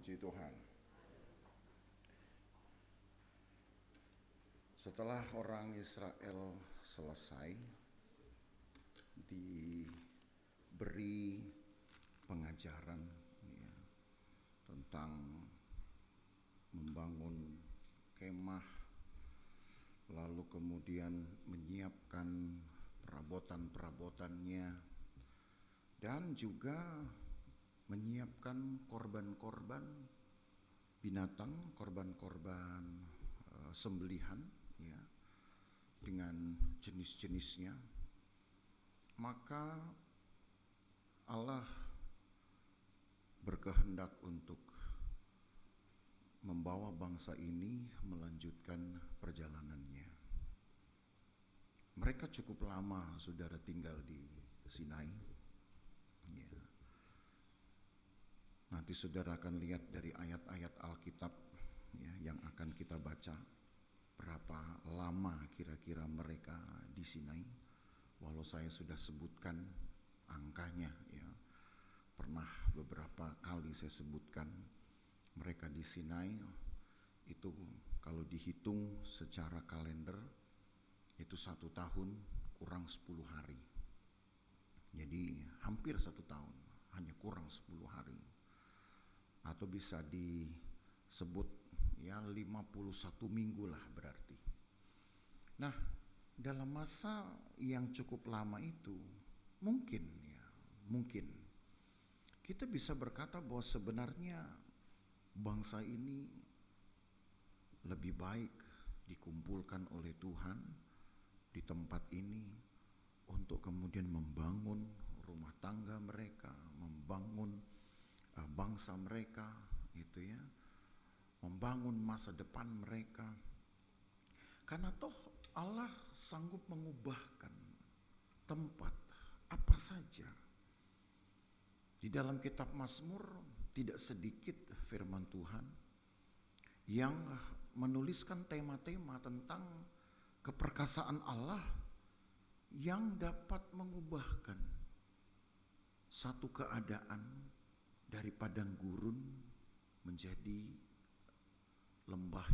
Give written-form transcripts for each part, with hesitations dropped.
Puji Tuhan. Setelah orang Israel selesai diberi pengajaran ya, tentang membangun kemah, lalu kemudian menyiapkan perabotan-perabotannya, dan juga menyiapkan korban-korban binatang, korban-korban sembelihan ya, dengan jenis-jenisnya. Maka Allah berkehendak untuk membawa bangsa ini melanjutkan perjalanannya. Mereka cukup lama saudara tinggal di Sinai ya. Nanti saudara akan lihat dari ayat-ayat Alkitab ya, yang akan kita baca, berapa lama kira-kira mereka di Sinai. Walau saya sudah sebutkan angkanya ya, pernah beberapa kali saya sebutkan mereka di Sinai itu kalau dihitung secara kalender itu 1 tahun kurang 10 hari. Jadi hampir 1 tahun, hanya kurang 10 hari. Atau bisa disebut ya 51 minggu lah berarti. Nah, dalam masa yang cukup lama itu mungkin kita bisa berkata bahwa sebenarnya bangsa ini lebih baik dikumpulkan oleh Tuhan di tempat ini untuk kemudian membangun rumah tangga mereka, membangun bangsa mereka itu ya, membangun masa depan mereka. Karena toh Allah sanggup mengubahkan tempat apa saja. Di dalam kitab Mazmur tidak sedikit firman Tuhan yang menuliskan tema-tema tentang keperkasaan Allah yang dapat mengubahkan satu keadaan dari padang gurun menjadi lembah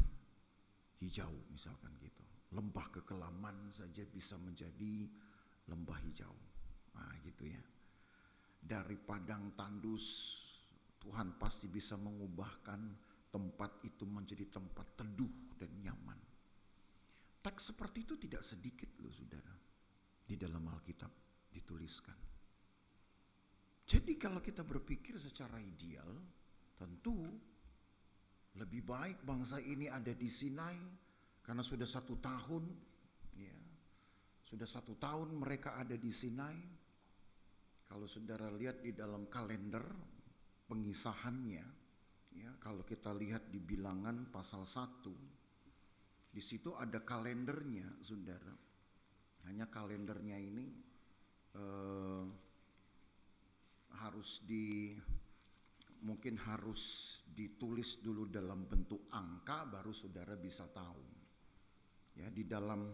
hijau misalkan gitu. Lembah kekelaman saja bisa menjadi lembah hijau. Nah gitu ya. Dari padang tandus Tuhan pasti bisa mengubahkan tempat itu menjadi tempat teduh dan nyaman. Teks seperti itu tidak sedikit loh saudara, di dalam Alkitab dituliskan. Jadi kalau kita berpikir secara ideal, tentu lebih baik bangsa ini ada di Sinai karena sudah 1 tahun, ya, sudah 1 tahun mereka ada di Sinai. Kalau saudara lihat di dalam kalender pengisahannya, ya, kalau kita lihat di Bilangan pasal 1, di situ ada kalendernya, saudara. Hanya kalendernya ini mungkin harus ditulis dulu dalam bentuk angka baru saudara bisa tahu. Ya, di dalam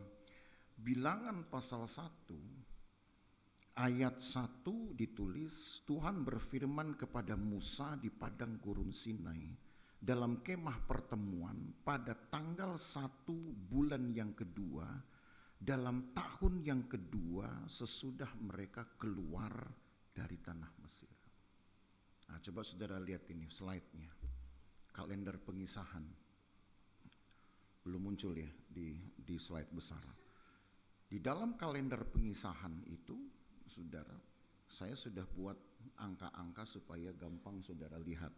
Bilangan pasal 1 ayat 1 ditulis, Tuhan berfirman kepada Musa di padang gurun Sinai dalam kemah pertemuan pada tanggal 1 bulan yang kedua dalam tahun yang kedua sesudah mereka keluar dari tanah Mesir. Nah, coba saudara lihat ini slide-nya. Kalender pengisahan. Belum muncul ya di slide besar. Di dalam kalender pengisahan itu, saudara, saya sudah buat angka-angka supaya gampang saudara lihat.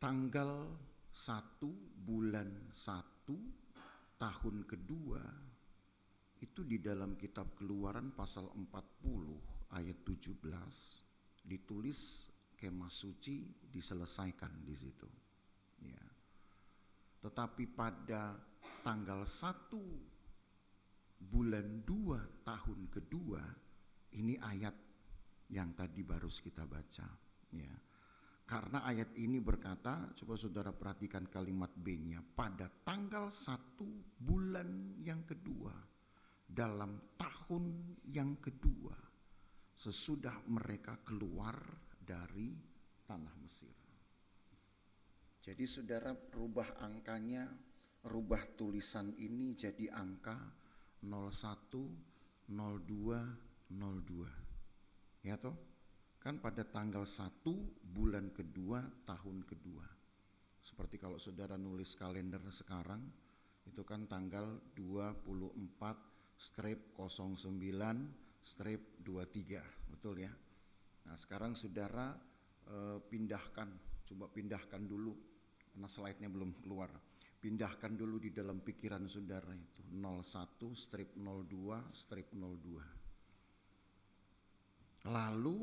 Tanggal 1 bulan 1 tahun kedua itu di dalam kitab Keluaran pasal 40 ayat 17 ditulis kemah suci diselesaikan di situ. Ya. Tetapi pada tanggal 1 bulan 2 tahun kedua, ini ayat yang tadi baru kita baca. Ya. Karena ayat ini berkata, coba saudara perhatikan kalimat B-nya, pada tanggal 1 bulan yang kedua dalam tahun yang kedua sesudah mereka keluar dari tanah Mesir. Jadi saudara rubah angkanya, rubah tulisan ini jadi angka 01, 02, 02. Ya toh? Kan pada tanggal 1 bulan kedua tahun kedua. Seperti kalau saudara nulis kalender sekarang, itu kan tanggal 24/09/23, betul ya? Nah sekarang saudara coba pindahkan dulu, karena slide-nya belum keluar. Pindahkan dulu di dalam pikiran saudara itu 01/02/02. Lalu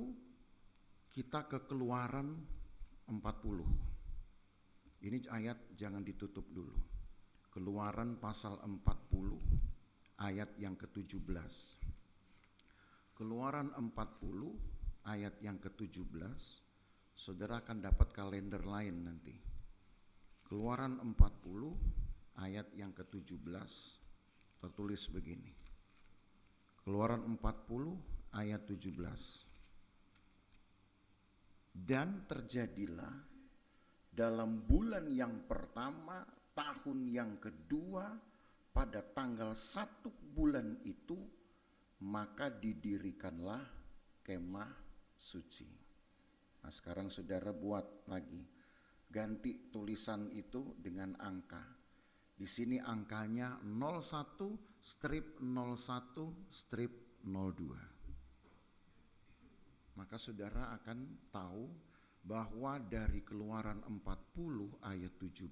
kita ke Keluaran 40. Ini ayat jangan ditutup dulu. Keluaran pasal 40 ayat yang ke-17. Keluaran 40 ayat yang ke-17. Saudara akan dapat kalender lain nanti. Keluaran 40 ayat yang ke-17 tertulis begini. Keluaran 40 ayat 17. Dan terjadilah dalam bulan yang pertama tahun yang kedua pada tanggal 1 bulan itu, maka didirikanlah kemah suci. Nah sekarang saudara buat lagi, ganti tulisan itu dengan angka. Di sini angkanya 01/01/02. Maka saudara akan tahu bahwa dari Keluaran 40 ayat 17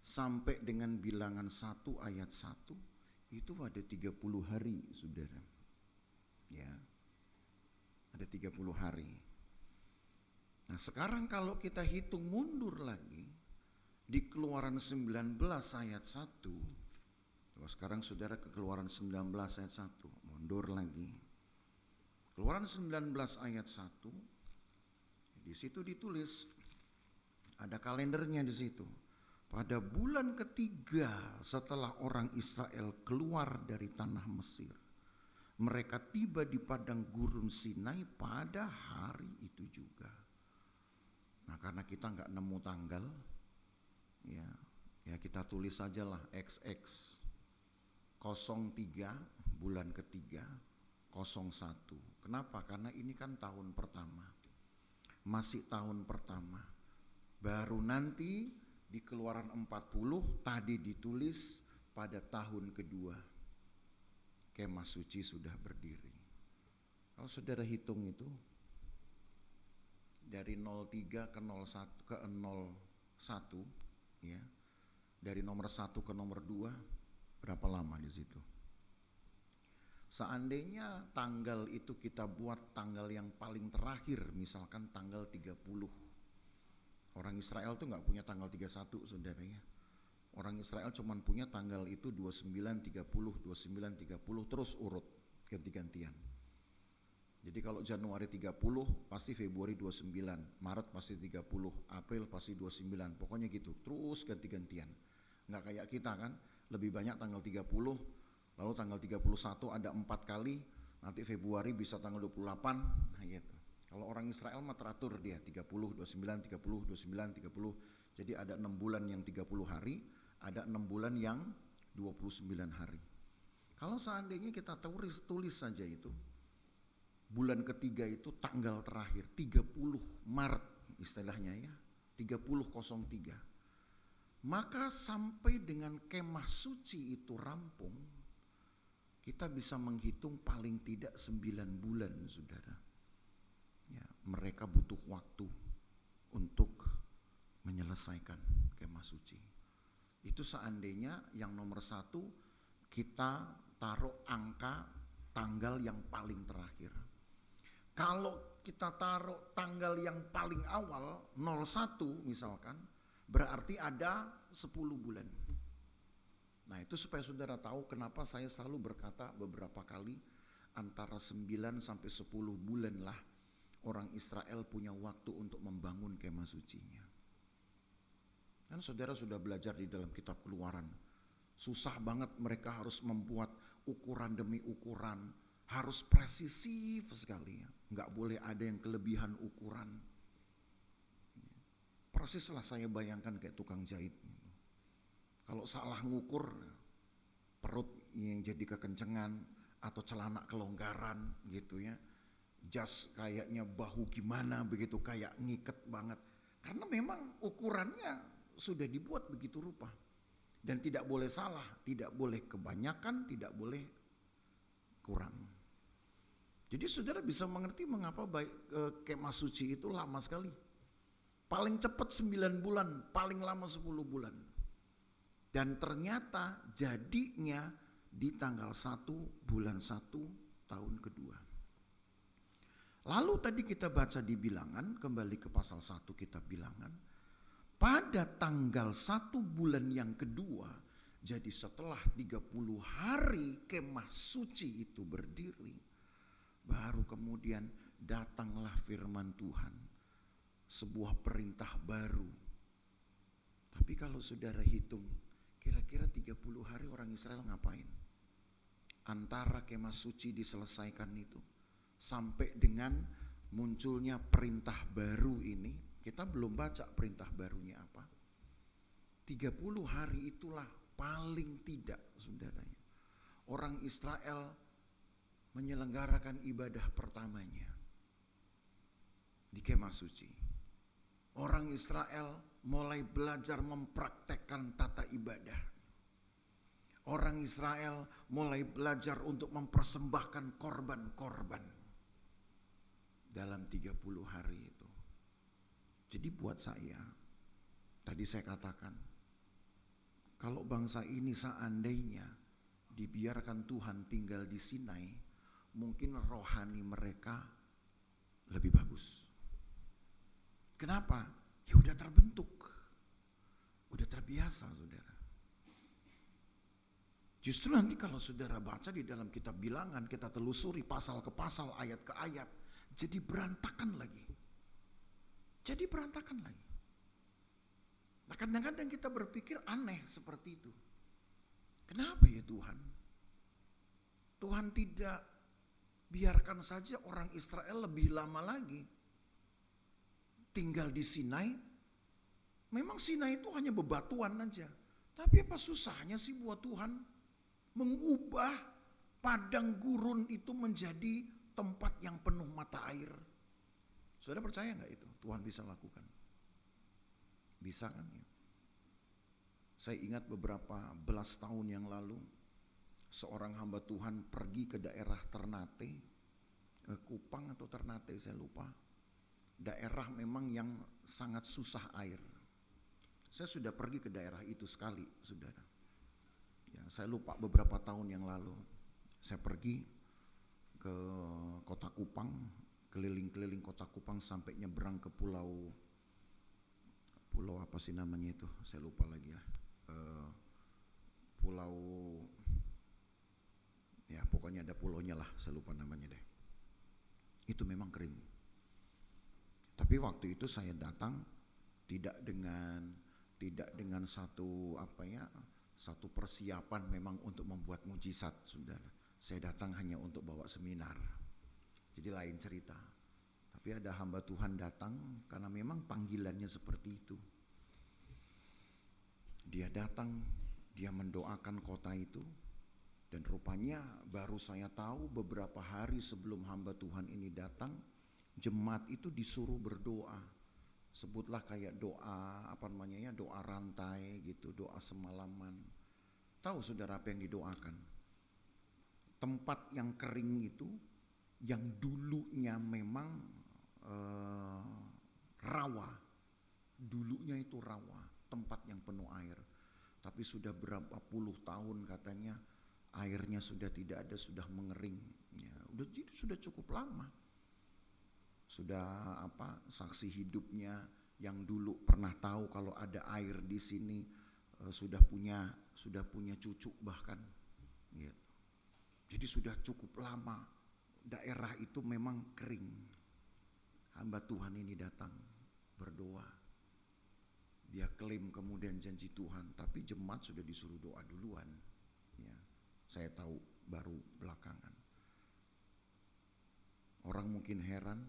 sampai dengan bilangan 1 ayat 1 itu ada 30 hari saudara. Ya. Ada 30 hari. Nah sekarang kalau kita hitung mundur lagi di Keluaran 19 ayat 1. Sekarang saudara ke Keluaran 19 ayat 1, mundur lagi. Keluaran 19 ayat 1, di situ ditulis, ada kalendernya di situ. Pada bulan ketiga setelah orang Israel keluar dari tanah Mesir, mereka tiba di padang gurun Sinai pada hari itu juga. Nah karena kita nggak nemu tanggal, ya kita tulis sajalah XX 03 bulan ketiga 01. Kenapa? Karena ini kan tahun pertama. Masih tahun pertama. Baru nanti di Keluaran 40 tadi ditulis pada tahun kedua. Kemah suci sudah berdiri. Kalau saudara hitung itu dari 03 ke 01 ke 01 ya. Dari nomor 1 ke nomor 2 berapa lama di situ? Seandainya tanggal itu kita buat tanggal yang paling terakhir, misalkan tanggal 30. Orang Israel tuh gak punya tanggal 31 saudara ya. Orang Israel cuma punya tanggal itu 29, 30, 29, 30 terus urut ganti-gantian. Jadi kalau Januari 30 pasti Februari 29, Maret pasti 30, April pasti 29, pokoknya gitu terus ganti-gantian. Gak kayak kita kan, lebih banyak tanggal 30, lalu tanggal 31 ada 4 kali, nanti Februari bisa tanggal 28, nah gitu. Kalau orang Israel mah teratur dia 30, 29, 30, 29, 30. Jadi ada 6 bulan yang 30 hari, ada 6 bulan yang 29 hari. Kalau seandainya kita tulis saja itu, bulan ketiga itu tanggal terakhir 30 Maret istilahnya ya, 30/03. Maka sampai dengan kemah suci itu rampung, kita bisa menghitung paling tidak 9 bulan saudara. Ya, mereka butuh waktu untuk menyelesaikan kemah suci. Itu seandainya yang nomor 1 kita taruh angka tanggal yang paling terakhir. Kalau kita taruh tanggal yang paling awal 01 misalkan, berarti ada 10 bulan. Nah itu supaya saudara tahu kenapa saya selalu berkata beberapa kali antara 9 sampai 10 bulan lah orang Israel punya waktu untuk membangun kemah sucinya. Kan saudara sudah belajar di dalam kitab Keluaran, susah banget mereka harus membuat ukuran demi ukuran, Harus presisi sekali ya. Nggak boleh ada yang kelebihan ukuran. Persislah saya bayangkan kayak tukang jahit. Kalau salah ngukur, perut yang jadi kekencengan atau celana kelonggaran gitu ya. Jas kayaknya bahu gimana begitu, kayak ngiket banget. Karena memang ukurannya sudah dibuat begitu rupa. Dan tidak boleh salah, tidak boleh kebanyakan, tidak boleh kurang. Jadi saudara bisa mengerti mengapa kemah suci itu lama sekali. Paling cepat 9 bulan, paling lama 10 bulan. Dan ternyata jadinya di tanggal 1 bulan 1 tahun kedua. Lalu tadi kita baca di Bilangan, kembali ke pasal 1 kitab Bilangan. Pada tanggal 1 bulan yang kedua, jadi setelah 30 hari kemah suci itu berdiri, baru kemudian datanglah firman Tuhan, sebuah perintah baru. Tapi kalau saudara hitung, kira-kira 30 hari orang Israel ngapain? Antara kemah suci diselesaikan itu, sampai dengan munculnya perintah baru ini, kita belum baca perintah barunya apa. 30 hari itulah paling tidak saudaranya, orang Israel menyelenggarakan ibadah pertamanya di kemah suci. Orang Israel mulai belajar mempraktekkan tata ibadah. Orang Israel mulai belajar untuk mempersembahkan korban-korban dalam 30 hari itu. Jadi buat saya, tadi saya katakan, kalau bangsa ini seandainya dibiarkan Tuhan tinggal di Sinai, mungkin rohani mereka lebih bagus. Kenapa? Ya udah terbentuk, udah terbiasa saudara. Justru nanti kalau saudara baca di dalam kitab Bilangan, kita telusuri pasal ke pasal, ayat ke ayat, jadi berantakan lagi. Jadi berantakan lagi. Nah kadang-kadang kita berpikir aneh seperti itu. Kenapa ya Tuhan? Tuhan tidak biarkan saja orang Israel lebih lama lagi tinggal di Sinai. Memang Sinai itu hanya bebatuan aja. Tapi apa susahnya sih buat Tuhan mengubah padang gurun itu menjadi tempat yang penuh mata air? Saudara percaya gak itu Tuhan bisa lakukan? Bisa kan ya? Saya ingat beberapa belas tahun yang lalu, seorang hamba Tuhan pergi ke daerah Ternate, Kupang atau Ternate saya lupa. Daerah memang yang sangat susah air. Saya sudah pergi ke daerah itu sekali saudara. Ya, saya lupa beberapa tahun yang lalu. Saya pergi ke kota Kupang, keliling-keliling kota Kupang sampai nyebrang ke pulau apa sih namanya itu, saya lupa lagi lah. Pulau, ya pokoknya ada pulaunya lah, saya lupa namanya deh. Itu memang kering. Tapi waktu itu saya datang tidak dengan satu satu persiapan memang untuk membuat mujizat, saudara. Saya datang hanya untuk bawa seminar. Jadi lain cerita. Tapi ada hamba Tuhan datang karena memang panggilannya seperti itu. Dia datang, dia mendoakan kota itu, dan rupanya baru saya tahu beberapa hari sebelum hamba Tuhan ini datang, jemaat itu disuruh berdoa. Sebutlah kayak doa doa rantai gitu, doa semalaman. Tahu saudara apa yang didoakan? Tempat yang kering itu, yang dulunya memang rawa, dulunya itu rawa, tempat yang penuh air, tapi sudah berapa puluh tahun katanya airnya sudah tidak ada, sudah mengering ya, sudah cukup lama. Sudah saksi hidupnya yang dulu pernah tahu kalau ada air di sini, sudah punya cucu bahkan gitu. Jadi sudah cukup lama daerah itu memang kering. Hamba Tuhan ini datang berdoa. Dia klaim kemudian janji Tuhan, tapi jemaat sudah disuruh doa duluan. Ya, saya tahu baru belakangan. Orang mungkin heran,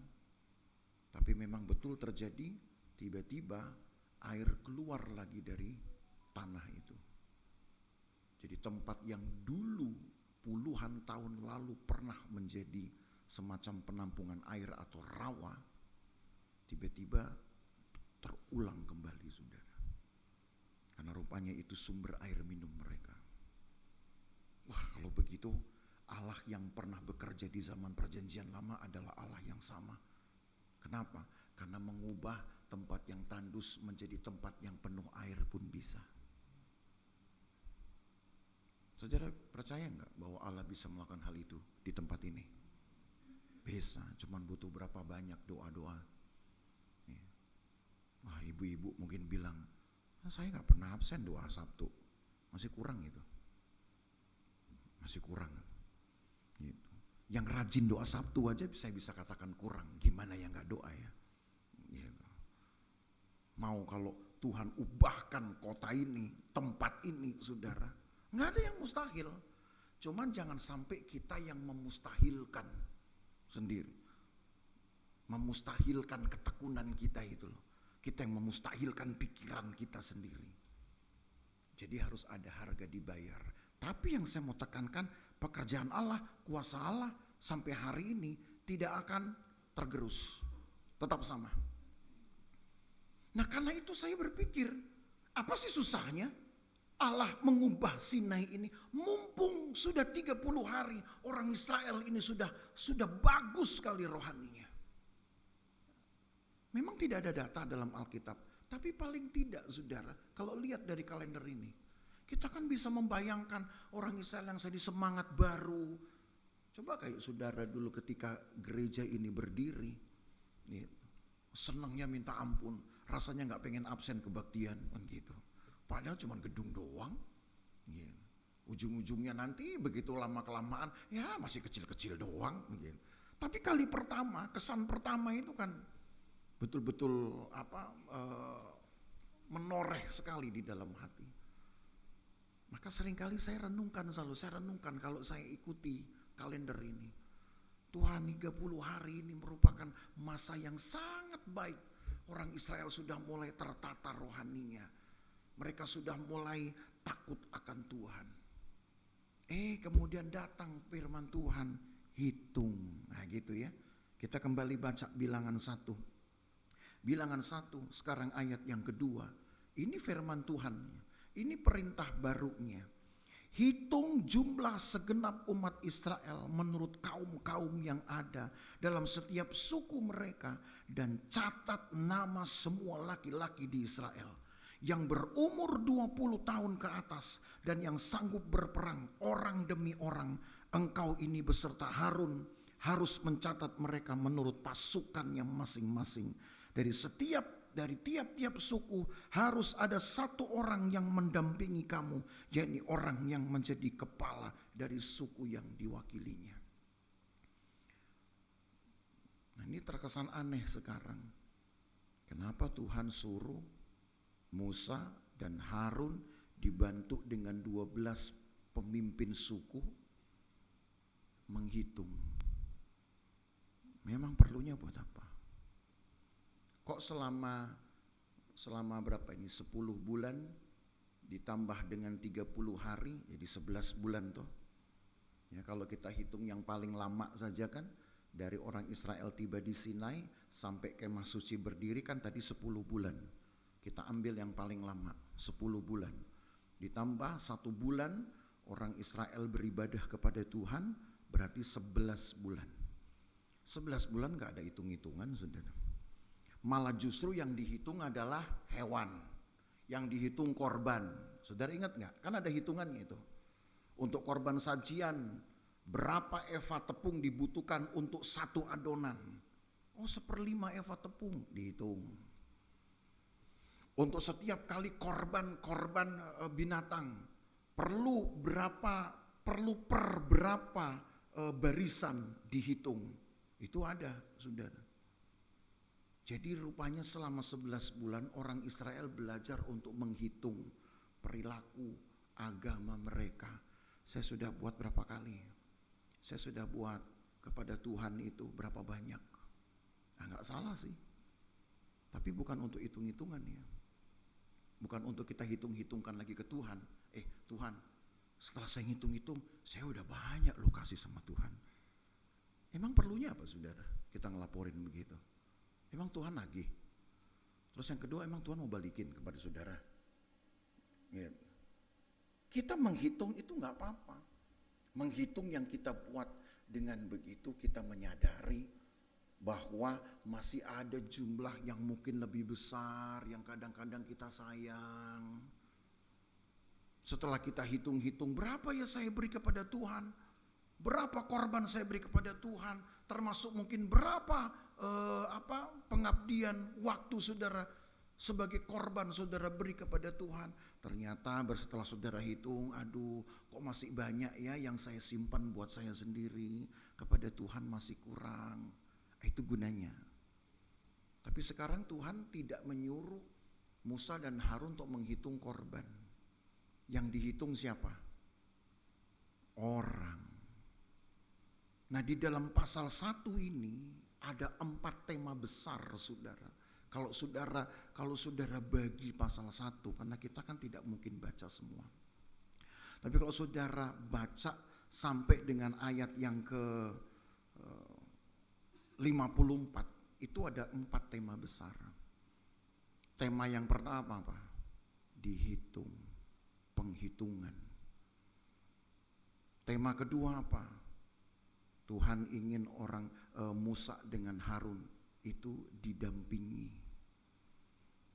tapi memang betul terjadi, tiba-tiba air keluar lagi dari tanah itu. Jadi tempat yang dulu puluhan tahun lalu pernah menjadi semacam penampungan air atau rawa, tiba-tiba terulang kembali, saudara. Karena rupanya itu sumber air minum mereka. Wah, kalau begitu Allah yang pernah bekerja di zaman perjanjian lama adalah Allah yang sama. Kenapa? Karena mengubah tempat yang tandus menjadi tempat yang penuh air pun bisa. Saudara percaya enggak bahwa Allah bisa melakukan hal itu di tempat ini? Bisa, cuman butuh berapa banyak doa-doa. Wah, ibu-ibu mungkin bilang, saya gak pernah absen doa Sabtu. Masih kurang itu. Masih kurang. Gitu. Yang rajin doa Sabtu aja saya bisa katakan kurang. Gimana yang gak doa ya? Gitu. Mau kalau Tuhan ubahkan kota ini, tempat ini, saudara, gak ada yang mustahil. Cuman jangan sampai kita yang memustahilkan sendiri. Memustahilkan ketekunan kita itu loh. Kita yang memustahilkan pikiran kita sendiri. Jadi harus ada harga dibayar. Tapi yang saya mau tekankan, pekerjaan Allah, kuasa Allah sampai hari ini tidak akan tergerus. Tetap sama. Nah, karena itu saya berpikir, apa sih susahnya Allah mengubah Sinai ini? Mumpung sudah 30 hari orang Israel ini sudah bagus sekali rohaninya. Memang tidak ada data dalam Alkitab, tapi paling tidak, saudara, kalau lihat dari kalender ini, kita kan bisa membayangkan orang Israel yang jadi semangat baru. Coba kayak saudara dulu ketika gereja ini berdiri, senangnya minta ampun, rasanya gak pengen absen kebaktian, gitu. Padahal cuma gedung doang. Ujung-ujungnya nanti begitu lama kelamaan, ya masih kecil-kecil doang. Gitu. Tapi kali pertama, kesan pertama itu kan betul-betul menoreh sekali di dalam hati. Maka seringkali saya renungkan kalau saya ikuti kalender ini. Tuhan, 30 hari ini merupakan masa yang sangat baik. Orang Israel sudah mulai tertata rohaninya. Mereka sudah mulai takut akan Tuhan. Kemudian datang firman Tuhan, hitung. Nah gitu ya. Kita kembali baca Bilangan 1. Bilangan 1 sekarang ayat yang kedua. Ini firman Tuhan. Ini perintah barunya. Hitung jumlah segenap umat Israel menurut kaum-kaum yang ada dalam setiap suku mereka. Dan catat nama semua laki-laki di Israel. Yang berumur 20 tahun ke atas. Dan yang sanggup berperang orang demi orang. Engkau ini beserta Harun harus mencatat mereka menurut pasukannya masing-masing. Dari tiap-tiap suku harus ada satu orang yang mendampingi kamu, yakni orang yang menjadi kepala dari suku yang diwakilinya. Nah, ini terkesan aneh sekarang. Kenapa Tuhan suruh Musa dan Harun dibantu dengan 12 pemimpin suku menghitung? Memang perlunya buat apa? Kok selama berapa ini? 10 bulan ditambah dengan 30 hari, jadi 11 bulan toh. Ya, kalau kita hitung yang paling lama saja kan, dari orang Israel tiba di Sinai sampai kemah suci berdiri kan tadi 10 bulan. Kita ambil yang paling lama, 10 bulan. Ditambah 1 bulan orang Israel beribadah kepada Tuhan, berarti 11 bulan. 11 bulan gak ada hitung-hitungan, saudara. Malah justru yang dihitung adalah hewan, yang dihitung korban. Saudara ingat gak? Kan ada hitungannya itu. Untuk korban sajian, berapa eva tepung dibutuhkan untuk 1 adonan? 1/5 eva tepung dihitung. Untuk setiap kali korban binatang, perlu per berapa barisan dihitung. Itu ada, saudara. Jadi rupanya selama 11 bulan orang Israel belajar untuk menghitung perilaku agama mereka. Saya sudah buat berapa kali? Saya sudah buat kepada Tuhan itu berapa banyak? Nah, nggak salah sih. Tapi bukan untuk hitung-hitungan ya. Bukan untuk kita hitung-hitungkan lagi ke Tuhan. Tuhan, setelah saya hitung-hitung, saya udah banyak loh kasih sama Tuhan. Emang perlunya apa saudara? Kita ngelaporin begitu. Emang Tuhan nagih? Terus yang kedua, emang Tuhan mau balikin kepada saudara? Ya. Kita menghitung itu gak apa-apa. Menghitung yang kita buat, dengan begitu kita menyadari bahwa masih ada jumlah yang mungkin lebih besar, yang kadang-kadang kita sayang. Setelah kita hitung-hitung, berapa ya saya beri kepada Tuhan? Berapa korban saya beri kepada Tuhan? Termasuk mungkin berapa pengabdian waktu saudara sebagai korban saudara beri kepada Tuhan. Ternyata setelah saudara hitung, aduh kok masih banyak ya yang saya simpan buat saya sendiri. Kepada Tuhan masih kurang. Itu gunanya. Tapi sekarang Tuhan tidak menyuruh Musa dan Harun untuk menghitung korban. Yang dihitung siapa? Orang. Nah, di dalam pasal 1 ini ada 4 tema besar saudara. Kalau saudara bagi pasal 1, karena kita kan tidak mungkin baca semua. Tapi kalau saudara baca sampai dengan ayat yang ke 54, itu ada 4 tema besar. Tema yang pertama apa? Dihitung, penghitungan. Tema kedua apa? Tuhan ingin orang Musa dengan Harun itu didampingi.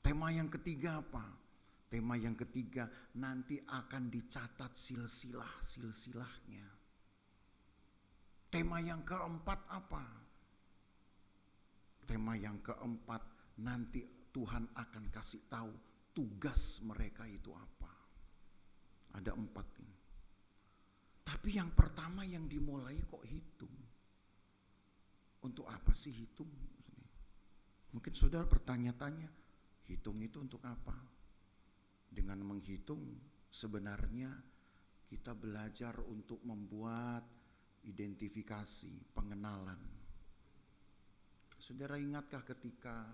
Tema yang ketiga apa? Tema yang ketiga, nanti akan dicatat silsilahnya. Tema yang keempat apa? Tema yang keempat, nanti Tuhan akan kasih tahu tugas mereka itu apa. Ada 4 ini. Tapi yang pertama yang dimulai kok hitung. Untuk apa sih hitung? Mungkin saudara bertanya-tanya, hitung itu untuk apa? Dengan menghitung sebenarnya kita belajar untuk membuat identifikasi, pengenalan. Saudara ingatkah ketika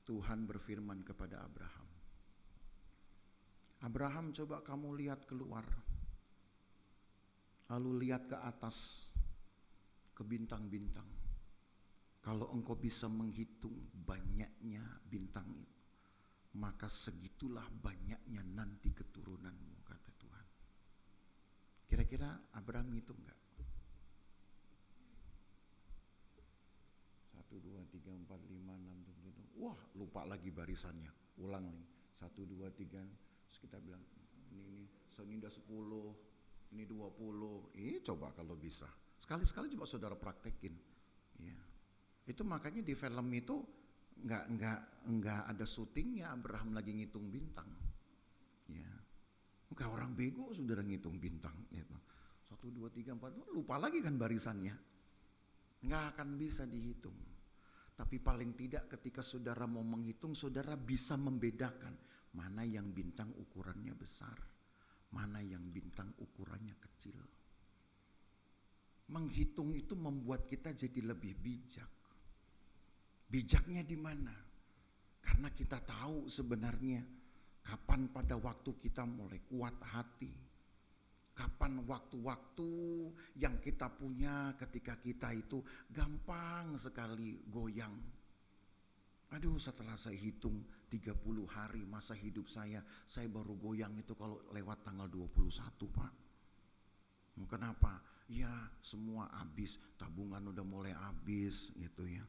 Tuhan berfirman kepada Abraham? Abraham, coba kamu lihat keluar. Lalu lihat ke atas, ke bintang-bintang. Kalau engkau bisa menghitung banyaknya bintang itu, maka segitulah banyaknya nanti keturunanmu, kata Tuhan. Kira-kira Abraham ngitung enggak? 1, 2, 3, 4, 5, 6, 7. Wah, lupa lagi barisannya. Ulang lagi. 1, 2, 3. Terus kita bilang, ini udah 10, ini 20. Coba kalau bisa. Sekali-sekali coba saudara praktekin. Ya. Itu makanya di film itu enggak ada syutingnya Abraham lagi ngitung bintang. Ya. Kayak orang bego saudara ngitung bintang gitu. 1, 2, 3, 4, lupa lagi kan barisannya. Enggak akan bisa dihitung. Tapi paling tidak ketika saudara mau menghitung, saudara bisa membedakan mana yang bintang ukurannya besar, mana yang bintang ukurannya kecil. Menghitung itu membuat kita jadi lebih bijak. Bijaknya di mana? Karena kita tahu sebenarnya kapan pada waktu kita mulai kuat hati. Kapan waktu-waktu yang kita punya ketika kita itu gampang sekali goyang. Aduh, setelah saya hitung 30 hari masa hidup saya baru goyang itu kalau lewat tanggal 21, Pak. Kenapa? Ya semua habis, tabungan udah mulai habis gitu ya.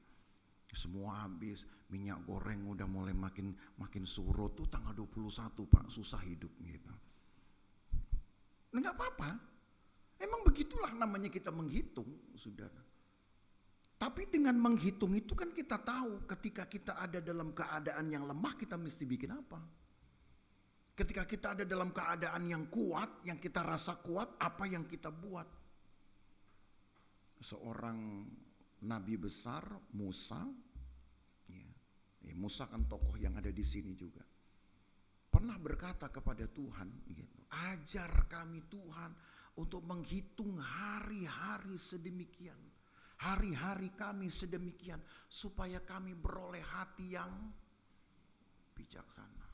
Semua habis, minyak goreng udah mulai makin surut tuh tanggal 21, Pak, susah hidup gitu. Enggak apa-apa. Emang begitulah namanya kita menghitung, saudara. Tapi dengan menghitung itu kan kita tahu ketika kita ada dalam keadaan yang lemah kita mesti bikin apa. Ketika kita ada dalam keadaan yang kuat, yang kita rasa kuat, apa yang kita buat. Seorang nabi besar, Musa, ya, Musa kan tokoh yang ada di sini juga. Pernah berkata kepada Tuhan, gitu, ajar kami Tuhan untuk menghitung hari-hari sedemikian. Hari-hari kami sedemikian supaya kami beroleh hati yang bijaksana.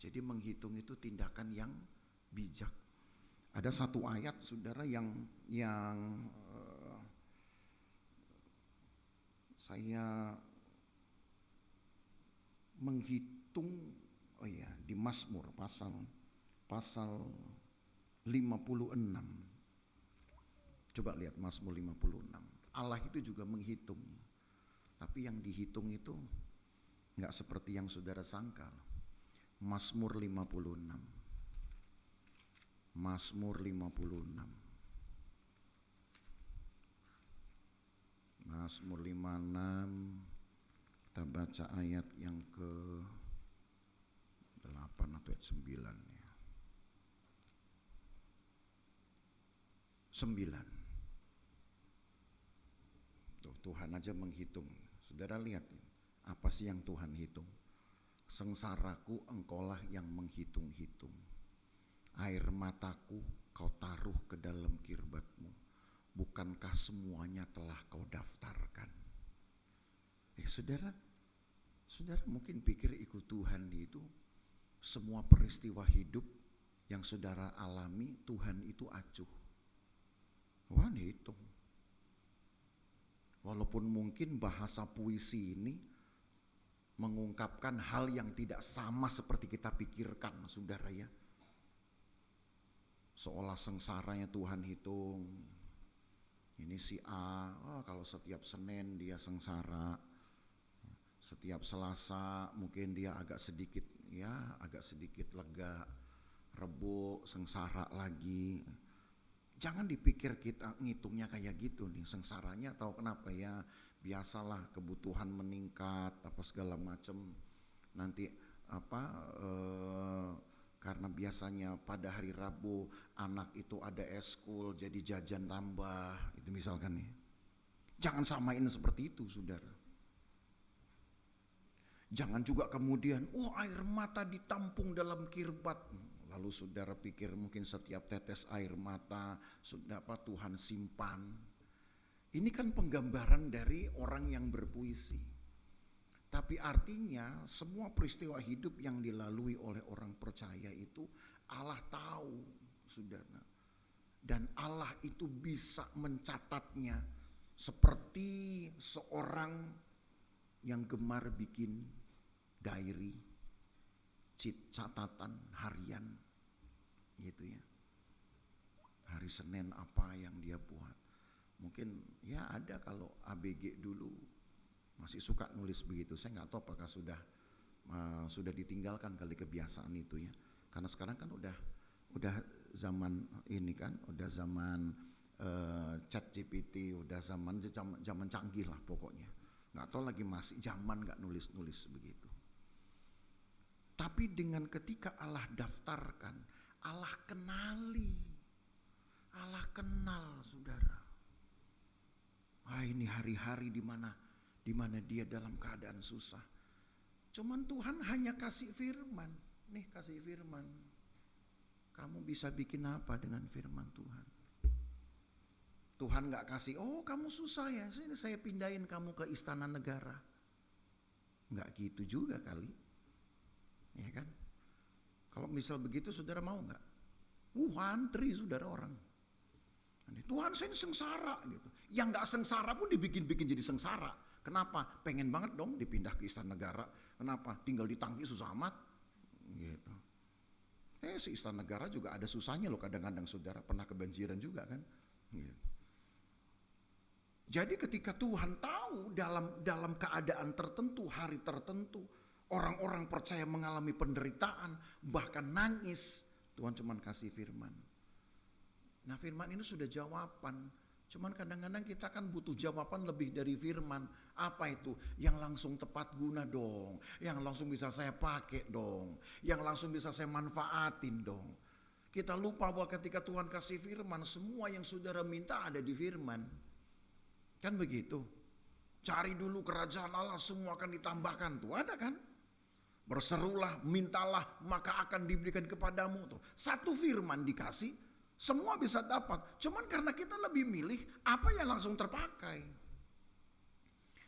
Jadi menghitung itu tindakan yang bijak. Ada satu ayat saudara yang saya menghitung, di Mazmur pasal 56. Coba lihat Mazmur 56. Allah itu juga menghitung. Tapi yang dihitung itu enggak seperti yang saudara sangka. Mazmur 56. Mazmur 56. Mazmur 56. Kita baca ayat yang ke 8 atau ayat 9 ya. 9. Tuhan aja menghitung. Saudara lihat, apa sih yang Tuhan hitung? Sengsaraku engkaulah yang menghitung-hitung. Air mataku kau taruh ke dalam kirbatmu. Bukankah semuanya telah kau daftarkan? Saudara mungkin pikir ikut Tuhan itu semua peristiwa hidup yang saudara alami Tuhan itu acuh. Tuhan hitung. Walaupun mungkin bahasa puisi ini mengungkapkan hal yang tidak sama seperti kita pikirkan, saudara ya. Seolah sengsaranya Tuhan hitung. Ini si A, kalau setiap Senin dia sengsara. Setiap Selasa mungkin dia agak sedikit lega. Rebo sengsara lagi. Jangan dipikir kita ngitungnya kayak gitu nih, sengsaranya tahu kenapa ya, biasalah kebutuhan meningkat apa segala macam. Nanti karena biasanya pada hari Rabu anak itu ada eskul jadi jajan tambah, itu misalkan nih. Jangan samain seperti itu, saudara. Jangan juga kemudian, air mata ditampung dalam kirbat. Lalu saudara pikir mungkin setiap tetes air mata sudah Tuhan simpan. Ini kan penggambaran dari orang yang berpuisi. Tapi artinya semua peristiwa hidup yang dilalui oleh orang percaya itu Allah tahu, saudara. Dan Allah itu bisa mencatatnya seperti seorang yang gemar bikin diary, catatan harian gitu ya. Hari Senin apa yang dia buat. Mungkin ya ada kalau ABG dulu masih suka nulis begitu. Saya nggak tahu apakah sudah ditinggalkan kali kebiasaan itu ya. Karena sekarang kan udah zaman ini kan, udah zaman ChatGPT, udah zaman canggih lah pokoknya. Nggak tahu lagi masih zaman nggak nulis begitu. Tapi dengan ketika Allah daftarkan, Allah kenali, Allah kenal, saudara. Ini hari-hari di mana dia dalam keadaan susah. Cuman Tuhan hanya kasih firman. Nih kasih firman. Kamu bisa bikin apa dengan firman Tuhan? Tuhan gak kasih, kamu susah ya, sini saya pindahin kamu ke istana negara. Gak gitu juga kali. Ya kan? Kalau misal begitu saudara mau gak? Antri saudara orang. Tuhan saya ini sengsara gitu. Yang gak sengsara pun dibikin jadi sengsara. Kenapa? Pengen banget dong dipindah ke istana negara. Kenapa? Tinggal di tangki susah amat. Gitu. Si istana negara juga ada susahnya loh kadang-kadang saudara. Pernah kebanjiran juga kan. Gitu. Jadi ketika Tuhan tahu dalam keadaan tertentu, hari tertentu, orang-orang percaya mengalami penderitaan, bahkan nangis, Tuhan cuma kasih firman. Nah firman ini sudah jawaban. Cuman kadang-kadang kita kan butuh jawaban lebih dari firman. Apa itu? Yang langsung tepat guna dong. Yang langsung bisa saya pakai dong. Yang langsung bisa saya manfaatin dong. Kita lupa bahwa ketika Tuhan kasih firman, semua yang saudara minta ada di firman. Kan begitu. Cari dulu kerajaan Allah, semua akan ditambahkan. Tuh ada kan? Berserulah, mintalah, maka akan diberikan kepadamu. Tuh. Satu firman dikasih, Semua bisa dapat. Cuman karena kita lebih milih apa yang langsung terpakai.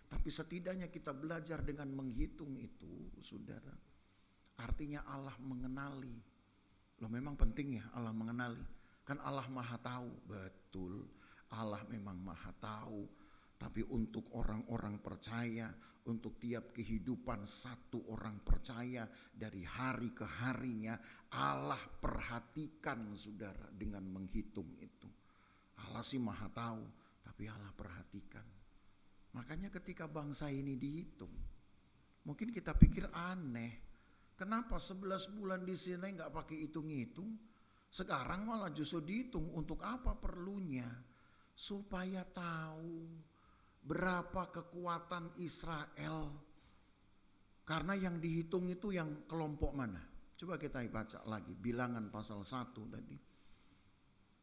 Tapi setidaknya kita belajar dengan menghitung itu, saudara. Artinya Allah mengenali. Loh memang penting ya Allah mengenali. Kan Allah maha tahu. Betul, Allah memang maha tahu. Tapi untuk orang-orang percaya, untuk tiap kehidupan satu orang percaya dari hari ke harinya, Allah perhatikan saudara dengan menghitung itu. Allah sih maha tahu, tapi Allah perhatikan. Makanya ketika bangsa ini dihitung, mungkin kita pikir aneh. Kenapa 11 bulan di sini nggak pakai hitung-hitung? Sekarang malah justru dihitung. Untuk apa perlunya? Supaya tahu berapa kekuatan Israel. Karena yang dihitung itu yang kelompok mana? Coba kita baca lagi Bilangan pasal 1 tadi.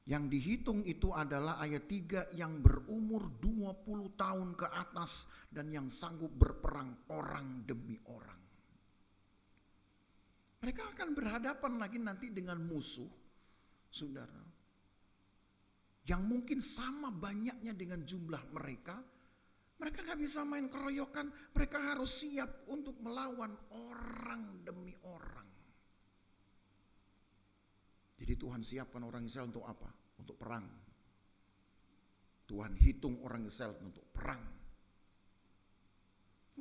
Yang dihitung itu adalah ayat 3, yang berumur 20 tahun ke atas dan yang sanggup berperang orang demi orang. Mereka akan berhadapan lagi nanti dengan musuh, saudara, yang mungkin sama banyaknya dengan jumlah mereka. Mereka gak bisa main keroyokan, mereka harus siap untuk melawan orang demi orang. Jadi Tuhan siapkan orang Israel untuk apa? Untuk perang. Tuhan hitung orang Israel untuk perang.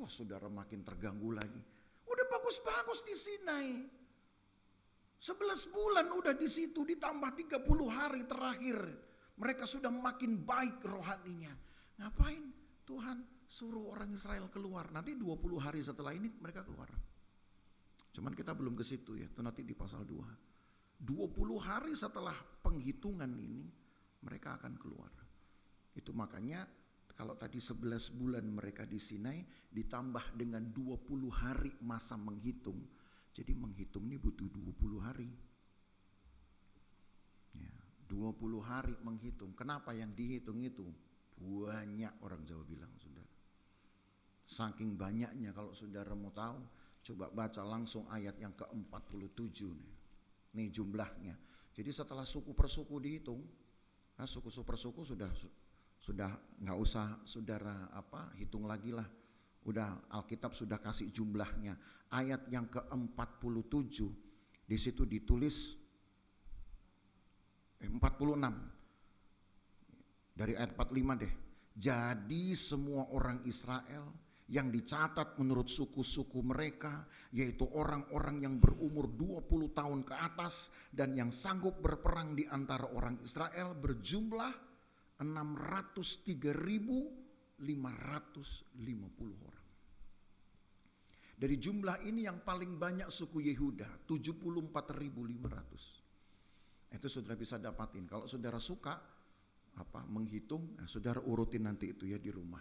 Wah saudara makin terganggu lagi. Udah bagus-bagus di Sinai. 11 bulan udah di situ, ditambah 30 hari terakhir. Mereka sudah makin baik rohaninya. Ngapain Tuhan suruh orang Israel keluar? Nanti 20 hari setelah ini mereka keluar. Cuman kita belum ke situ ya, itu nanti di pasal 2. 20 hari setelah penghitungan ini mereka akan keluar. Itu makanya kalau tadi 11 bulan mereka di Sinai ditambah dengan 20 hari masa menghitung. Jadi menghitung ini butuh 20 hari. Ya, 20 hari menghitung. Kenapa yang dihitung itu? Banyak, orang Jawa bilang, saudara. Saking banyaknya, kalau saudara mau tahu, coba baca langsung ayat yang ke-47 nih. Nih jumlahnya. Jadi setelah suku per suku dihitung, nah suku per suku sudah nggak usah saudara hitung lagi lah. Udah Alkitab sudah kasih jumlahnya. Ayat yang ke-47 di situ ditulis 46. Dari ayat 45 deh. Jadi semua orang Israel yang dicatat menurut suku-suku mereka, yaitu orang-orang yang berumur 20 tahun ke atas dan yang sanggup berperang di antara orang Israel, berjumlah 603.550 orang. Dari jumlah ini yang paling banyak suku Yehuda, 74.500. Itu saudara bisa dapatin. Kalau saudara suka menghitung, saudara urutin nanti itu ya di rumah.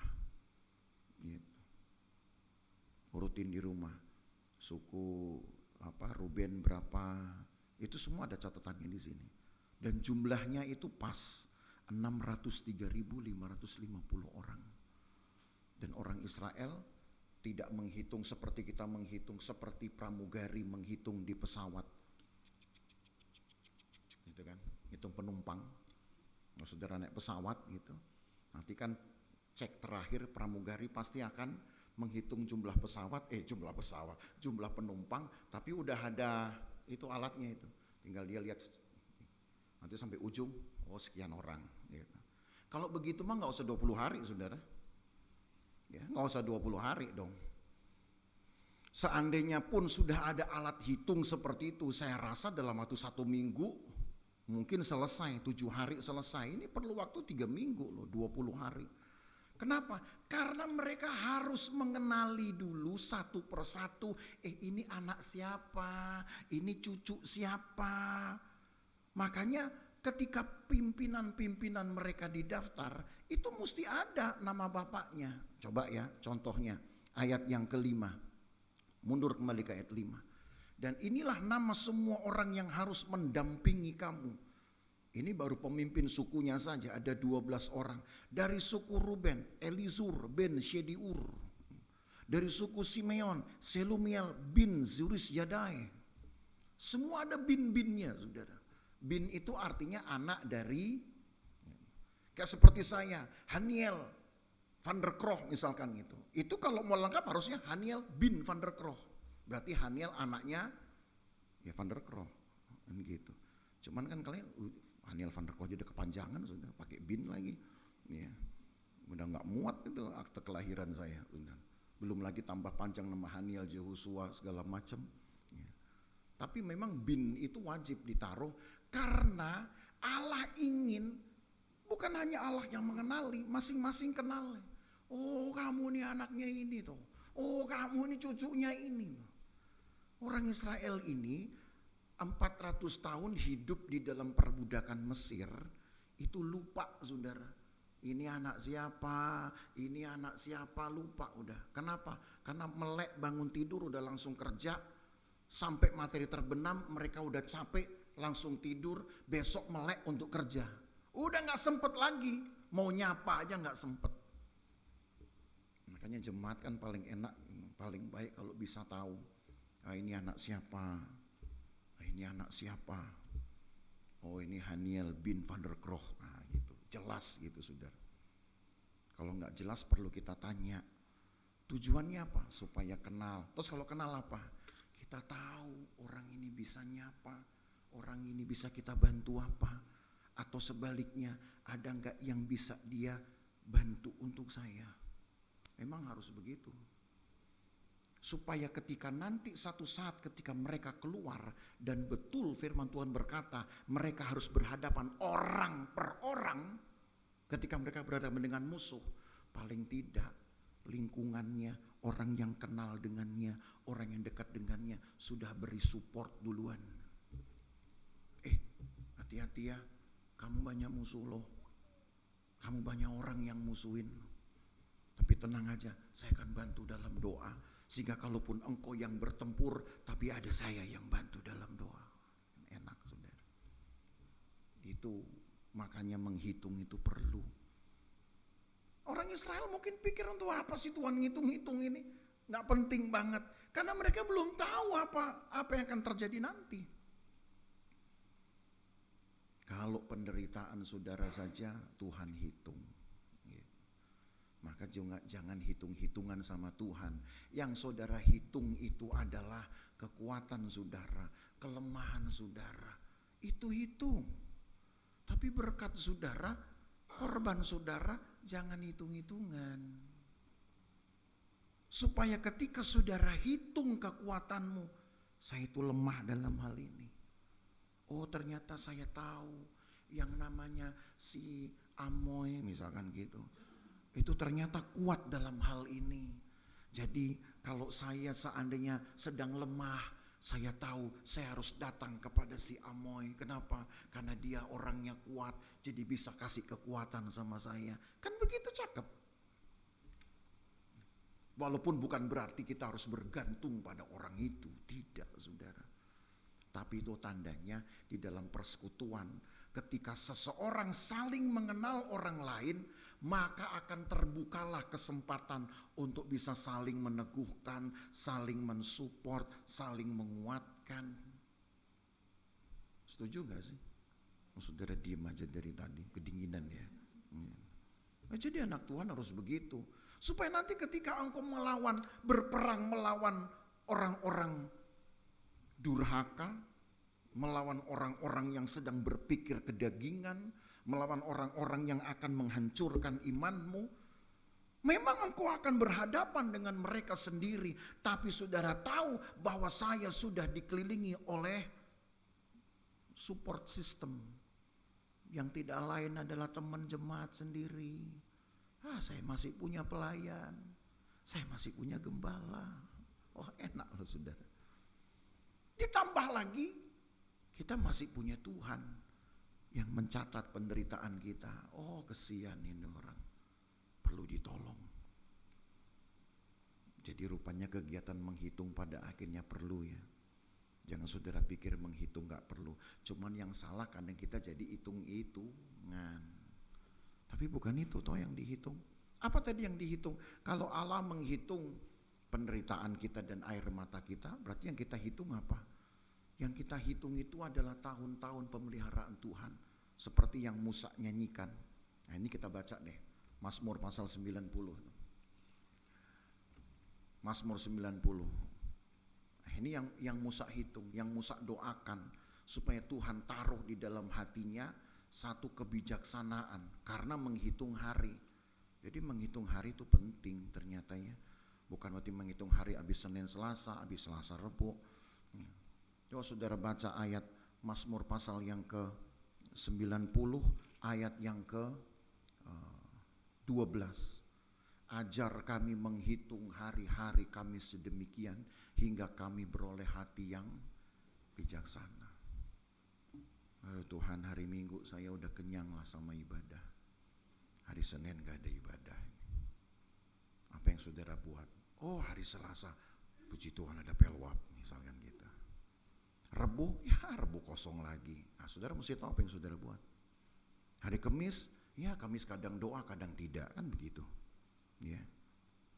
Gitu. Urutin di rumah. Suku Ruben berapa, itu semua ada catatannya di sini. Dan jumlahnya itu pas 603.550 orang. Dan orang Israel tidak menghitung seperti kita menghitung, seperti pramugari menghitung di pesawat. Gitu kan, hitung penumpang. Kalau saudara naik pesawat gitu, nanti kan cek terakhir pramugari pasti akan menghitung jumlah penumpang, tapi udah ada itu alatnya itu. Tinggal dia lihat nanti sampai ujung, sekian orang gitu. Kalau begitu mah nggak usah 20 hari saudara. Ya, nggak usah 20 hari dong. Seandainya pun sudah ada alat hitung seperti itu, saya rasa dalam waktu 1 minggu mungkin selesai, 7 hari selesai. Ini perlu waktu 3 minggu loh, 20 hari. Kenapa? Karena mereka harus mengenali dulu satu persatu, ini anak siapa, ini cucu siapa. Makanya ketika pimpinan-pimpinan mereka didaftar, itu mesti ada nama bapaknya. Coba ya contohnya, ayat yang ke-5. Mundur kembali ke ayat 5. Dan inilah nama semua orang yang harus mendampingi kamu. Ini baru pemimpin sukunya saja, ada 12 orang. Dari suku Ruben, Elizur bin Shediur. Dari suku Simeon, Selumiel bin Zuris Yadai. Semua ada bin-binnya saudara. Bin itu artinya anak dari, kayak seperti saya, Haniel van der Kroh misalkan gitu. Itu kalau mau lengkap harusnya Haniel bin van der Kroh. Berarti Haniel anaknya ya van der Kroh. Kan gitu. Cuman kan kalian Haniel van der Kroh udah kepanjangan sudah pakai bin lagi. Ya. Udah nggak muat itu akte kelahiran saya. Udah. Belum lagi tambah panjang nama Haniel, Yehosua segala macam. Ya. Tapi memang bin itu wajib ditaruh karena Allah ingin, bukan hanya Allah yang mengenali, masing-masing kenal. Oh kamu nih anaknya ini tuh. Oh kamu ini cucunya ini. Orang Israel ini 400 tahun hidup di dalam perbudakan Mesir. Itu lupa saudara. Ini anak siapa, ini anak siapa, lupa udah. Kenapa? Karena melek bangun tidur udah langsung kerja. Sampai materi terbenam mereka udah capek langsung tidur. Besok melek untuk kerja. Udah gak sempet lagi. Mau nyapa aja gak sempet. Makanya jemaat kan paling enak, paling baik kalau bisa tahu. Ini anak siapa? Ini anak siapa? Oh ini Haniel bin van der Kroh. Nah gitu, jelas gitu saudara. Kalau nggak jelas perlu kita tanya. Tujuannya apa? Supaya kenal. Terus kalau kenal apa? Kita tahu orang ini bisa nyapa. Orang ini bisa kita bantu apa. Atau sebaliknya ada nggak yang bisa dia bantu untuk saya. Memang harus begitu. Supaya ketika nanti satu saat ketika mereka keluar dan betul firman Tuhan berkata mereka harus berhadapan orang per orang ketika mereka berhadapan dengan musuh, paling tidak lingkungannya, orang yang kenal dengannya, orang yang dekat dengannya sudah beri support duluan. Hati-hati ya, kamu banyak musuh loh, kamu banyak orang yang musuhin. Tapi tenang aja, saya akan bantu dalam doa. Sehingga kalaupun engkau yang bertempur, tapi ada saya yang bantu dalam doa. Enak saudara. Itu makanya menghitung itu perlu. Orang Israel mungkin pikir untuk apa sih Tuhan ngitung-ngitung ini. Gak penting banget. Karena mereka belum tahu apa yang akan terjadi nanti. Kalau penderitaan saudara saja Tuhan hitung. Maka jangan hitung-hitungan sama Tuhan. Yang saudara hitung itu adalah kekuatan saudara, kelemahan saudara. Itu hitung. Tapi berkat saudara, korban saudara, jangan hitung-hitungan. Supaya ketika saudara hitung kekuatanmu, saya itu lemah dalam hal ini. Oh ternyata saya tahu yang namanya si Amoy misalkan gitu. Itu ternyata kuat dalam hal ini. Jadi kalau saya seandainya sedang lemah, saya tahu saya harus datang kepada si Amoy. Kenapa? Karena dia orangnya kuat, jadi bisa kasih kekuatan sama saya. Kan begitu cakep. Walaupun bukan berarti kita harus bergantung pada orang itu. Tidak saudara. Tapi itu tandanya di dalam persekutuan. Ketika seseorang saling mengenal orang lain, maka akan terbukalah kesempatan untuk bisa saling meneguhkan, saling mensupport, saling menguatkan. Setuju gak sih? Saudara diem aja dari tadi, kedinginan ya. Jadi anak Tuhan harus begitu. Supaya nanti ketika engkau berperang melawan orang-orang durhaka, melawan orang-orang yang sedang berpikir kedagingan, melawan orang-orang yang akan menghancurkan imanmu, memang engkau akan berhadapan dengan mereka sendiri. Tapi saudara tahu bahwa saya sudah dikelilingi oleh support system. Yang tidak lain adalah teman jemaat sendiri. Saya masih punya pelayan. Saya masih punya gembala. Oh enak loh saudara. Ditambah lagi kita masih punya Tuhan yang mencatat penderitaan kita. Oh kesian ini orang, perlu ditolong. Jadi rupanya kegiatan menghitung pada akhirnya perlu ya. Jangan saudara pikir menghitung gak perlu. Cuman yang salah kadang kita jadi hitung-hitungan. Tapi bukan itu toh yang dihitung. Apa tadi yang dihitung? Kalau Allah menghitung penderitaan kita dan air mata kita, berarti yang kita hitung apa? Yang kita hitung itu adalah tahun-tahun pemeliharaan Tuhan. Seperti yang Musa nyanyikan. Nah ini kita baca deh. Mazmur pasal 90. Mazmur 90. Nah, ini yang Musa hitung, yang Musa doakan. Supaya Tuhan taruh di dalam hatinya satu kebijaksanaan. Karena menghitung hari. Jadi menghitung hari itu penting ternyata ya. Bukan berarti menghitung hari habis Senin Selasa, habis Selasa Rebo. Coba saudara baca ayat Mazmur pasal yang ke-90, ayat yang ke-12. Ajar kami menghitung hari-hari kami sedemikian hingga kami beroleh hati yang bijaksana. Aduh Tuhan, hari Minggu saya udah kenyang lah sama ibadah. Hari Senin gak ada ibadah. Apa yang saudara buat? Oh hari Selasa, puji Tuhan ada pelwap misalkan gitu. Rebu, ya Rebu kosong lagi. Nah saudara mesti tahu apa yang saudara buat. Hari Kamis, ya Kamis kadang doa kadang tidak, kan begitu. Ya,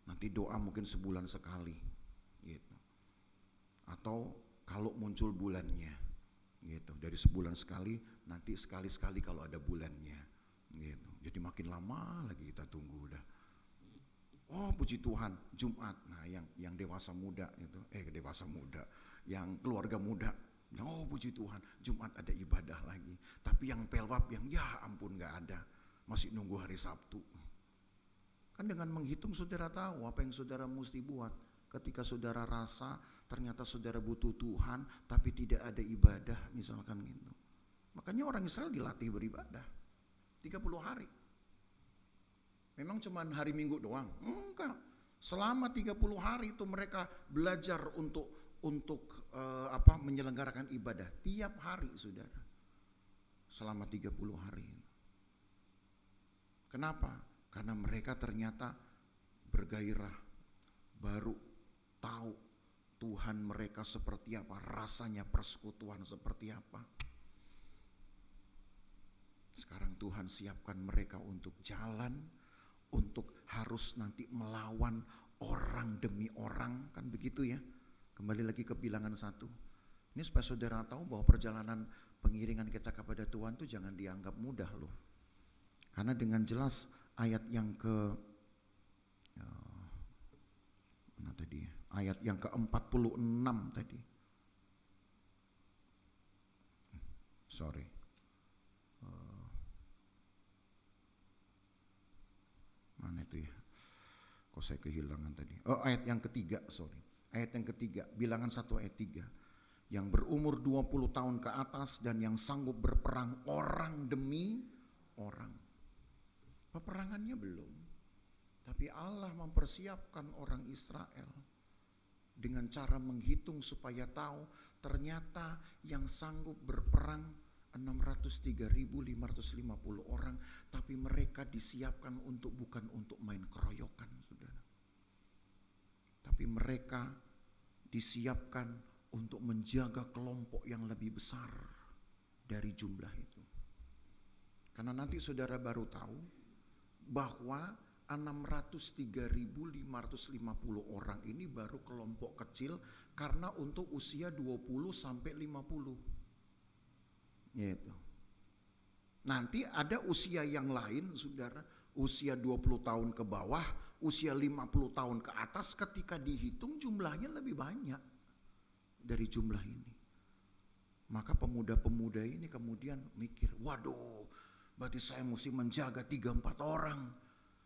nanti doa mungkin sebulan sekali, gitu. Atau kalau muncul bulannya, gitu. Dari sebulan sekali, nanti sekali-sekali kalau ada bulannya, gitu. Jadi makin lama lagi kita tunggu udah. Oh puji Tuhan, Jumat. Nah yang dewasa muda itu, dewasa muda, yang keluarga muda. Oh puji Tuhan, Jumat ada ibadah lagi. Tapi yang pelwap yang ya ampun gak ada, masih nunggu hari Sabtu. Kan dengan menghitung saudara tahu apa yang saudara mesti buat. Ketika saudara rasa ternyata saudara butuh Tuhan tapi tidak ada ibadah misalkan gitu. Makanya orang Israel dilatih beribadah 30 hari. Memang cuman hari Minggu doang? Enggak. Selama 30 hari itu mereka belajar untuk menyelenggarakan ibadah tiap hari saudara. Selama 30 hari. Kenapa? Karena mereka ternyata bergairah, baru tahu Tuhan mereka seperti apa, rasanya persekutuan seperti apa. Sekarang Tuhan siapkan mereka untuk jalan, untuk harus nanti melawan orang demi orang, kan begitu ya. Kembali lagi ke Bilangan 1. Ini supaya saudara tahu bahwa perjalanan pengiringan kita kepada Tuhan itu jangan dianggap mudah loh. Karena dengan jelas ayat yang ayat yang ke-46 tadi. Mana itu ya? Kok saya kehilangan tadi? Oh, ayat yang ketiga, Ayat yang ketiga, Bilangan 1 ayat 3. Yang berumur 20 tahun ke atas dan yang sanggup berperang orang demi orang. Peperangannya belum. Tapi Allah mempersiapkan orang Israel dengan cara menghitung supaya tahu ternyata yang sanggup berperang 603.550 orang, tapi mereka disiapkan bukan untuk main keroyokan, saudara. Tapi mereka disiapkan untuk menjaga kelompok yang lebih besar dari jumlah itu. Karena nanti saudara baru tahu bahwa 603.550 orang ini baru kelompok kecil karena untuk usia 20 sampai 50. Gitu. Nanti ada usia yang lain, saudara, usia 20 tahun ke bawah, usia 50 tahun ke atas, ketika dihitung jumlahnya lebih banyak dari jumlah ini. Maka pemuda-pemuda ini kemudian mikir, waduh, berarti saya mesti menjaga 3-4 orang.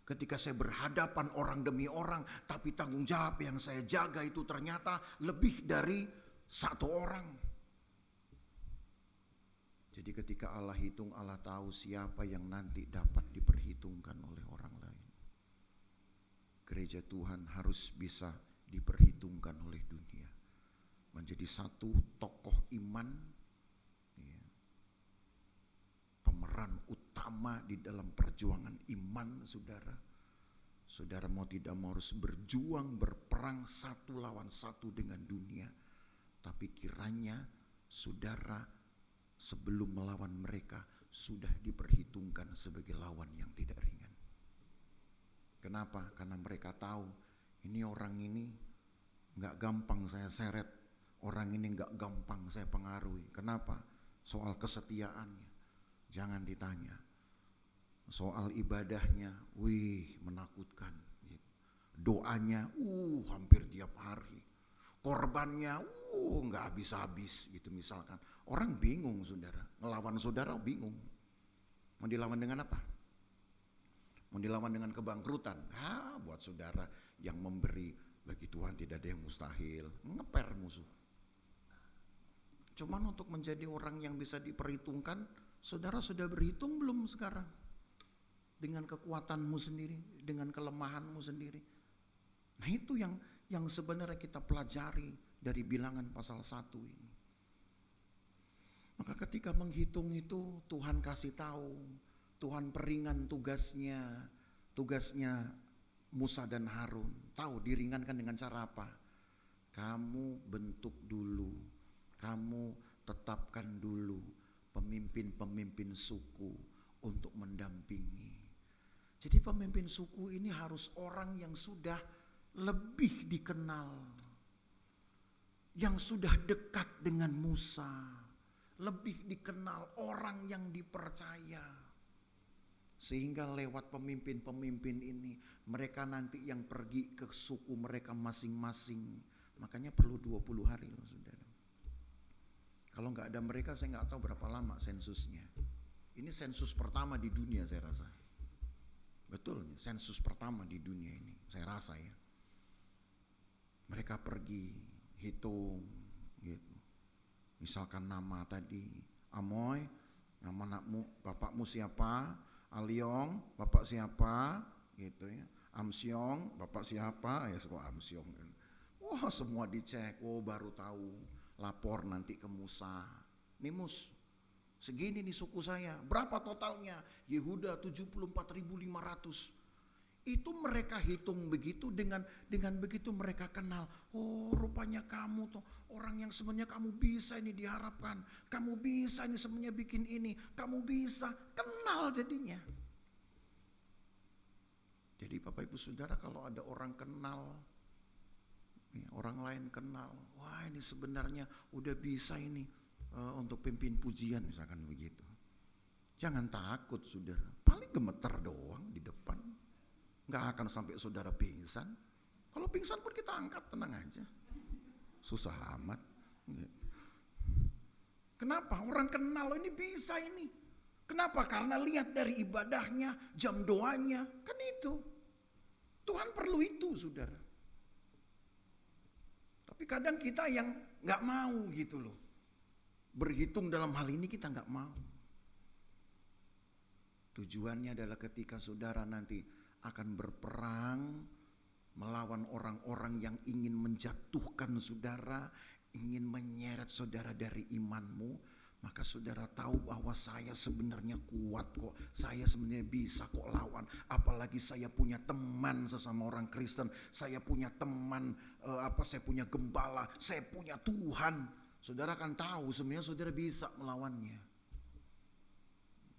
Ketika saya berhadapan orang demi orang, tapi tanggung jawab yang saya jaga itu ternyata lebih dari 1 orang. Jadi ketika Allah hitung, Allah tahu siapa yang nanti dapat diperhitungkan oleh orang lain. Gereja Tuhan harus bisa diperhitungkan oleh dunia. Menjadi satu tokoh iman, ya, pemeran utama di dalam perjuangan iman, saudara. Saudara mau tidak mau harus berjuang, berperang satu lawan satu dengan dunia. Tapi kiranya saudara sebelum melawan mereka sudah diperhitungkan sebagai lawan yang tidak ringan. Kenapa? Karena mereka tahu ini orang ini gak gampang saya seret orang ini nggak gampang saya pengaruhi. Kenapa? Soal kesetiaannya, jangan ditanya. Soal ibadahnya, wih menakutkan. Doanya, hampir tiap hari. Korbannya, nggak habis-habis gitu misalkan. Orang bingung saudara, ngelawan saudara bingung. Mau dilawan dengan apa? Mau dilawan dengan kebangkrutan? Buat saudara yang memberi, bagi Tuhan tidak ada yang mustahil. Ngeper musuh. Cuman untuk menjadi orang yang bisa diperhitungkan, saudara sudah berhitung belum sekarang? Dengan kekuatanmu sendiri, dengan kelemahanmu sendiri. Nah itu yang sebenarnya kita pelajari dari bilangan pasal 1 ini. Maka ketika menghitung itu Tuhan kasih tahu, Tuhan peringan tugasnya Musa dan Harun. Tahu diringankan dengan cara apa? Kamu bentuk dulu, kamu tetapkan dulu pemimpin-pemimpin suku untuk mendampingi. Jadi pemimpin suku ini harus orang yang sudah lebih dikenal, yang sudah dekat dengan Musa, lebih dikenal, orang yang dipercaya. Sehingga lewat pemimpin-pemimpin ini, mereka nanti yang pergi ke suku mereka masing-masing. Makanya perlu 20 hari loh saudara. Kalau nggak ada mereka saya nggak tahu berapa lama sensusnya. Ini sensus pertama di dunia saya rasa. Betul, sensus pertama di dunia ini saya rasa ya. Mereka pergi, hitung gitu. Misalkan nama tadi, Amoy, nama anakmu, bapakmu siapa? Aliong, bapak siapa? Gitu ya. Amsyong, bapak siapa? Ya suka Amsyong. Wah, semua dicek, baru tahu. Lapor nanti ke Musa. Nih Mus, segini nih suku saya. Berapa totalnya? Yehuda 74.500. Itu mereka hitung begitu, dengan begitu mereka kenal. Oh rupanya kamu tuh orang yang sebenarnya kamu bisa ini diharapkan. Kamu bisa ini sebenarnya bikin ini. Kamu bisa, kenal jadinya. Jadi Bapak Ibu Saudara kalau ada orang kenal, orang lain kenal. Wah ini sebenarnya udah bisa ini untuk pimpin pujian misalkan begitu. Jangan takut saudara, paling gemeter doang di depan. Gak akan sampai saudara pingsan. Kalau pingsan pun kita angkat, tenang aja. Susah amat. Kenapa? Orang kenal ini bisa ini. Kenapa? Karena lihat dari ibadahnya, jam doanya. Kan itu. Tuhan perlu itu saudara. Tapi kadang kita yang gak mau gitu loh. Berhitung dalam hal ini kita gak mau. Tujuannya adalah ketika saudara nanti akan berperang melawan orang-orang yang ingin menjatuhkan saudara, ingin menyeret saudara dari imanmu, maka saudara tahu bahwa saya sebenarnya kuat kok, saya sebenarnya bisa kok lawan. Apalagi saya punya teman sesama orang Kristen, saya punya teman, saya punya gembala, saya punya Tuhan. Saudara kan tahu sebenarnya saudara bisa melawannya.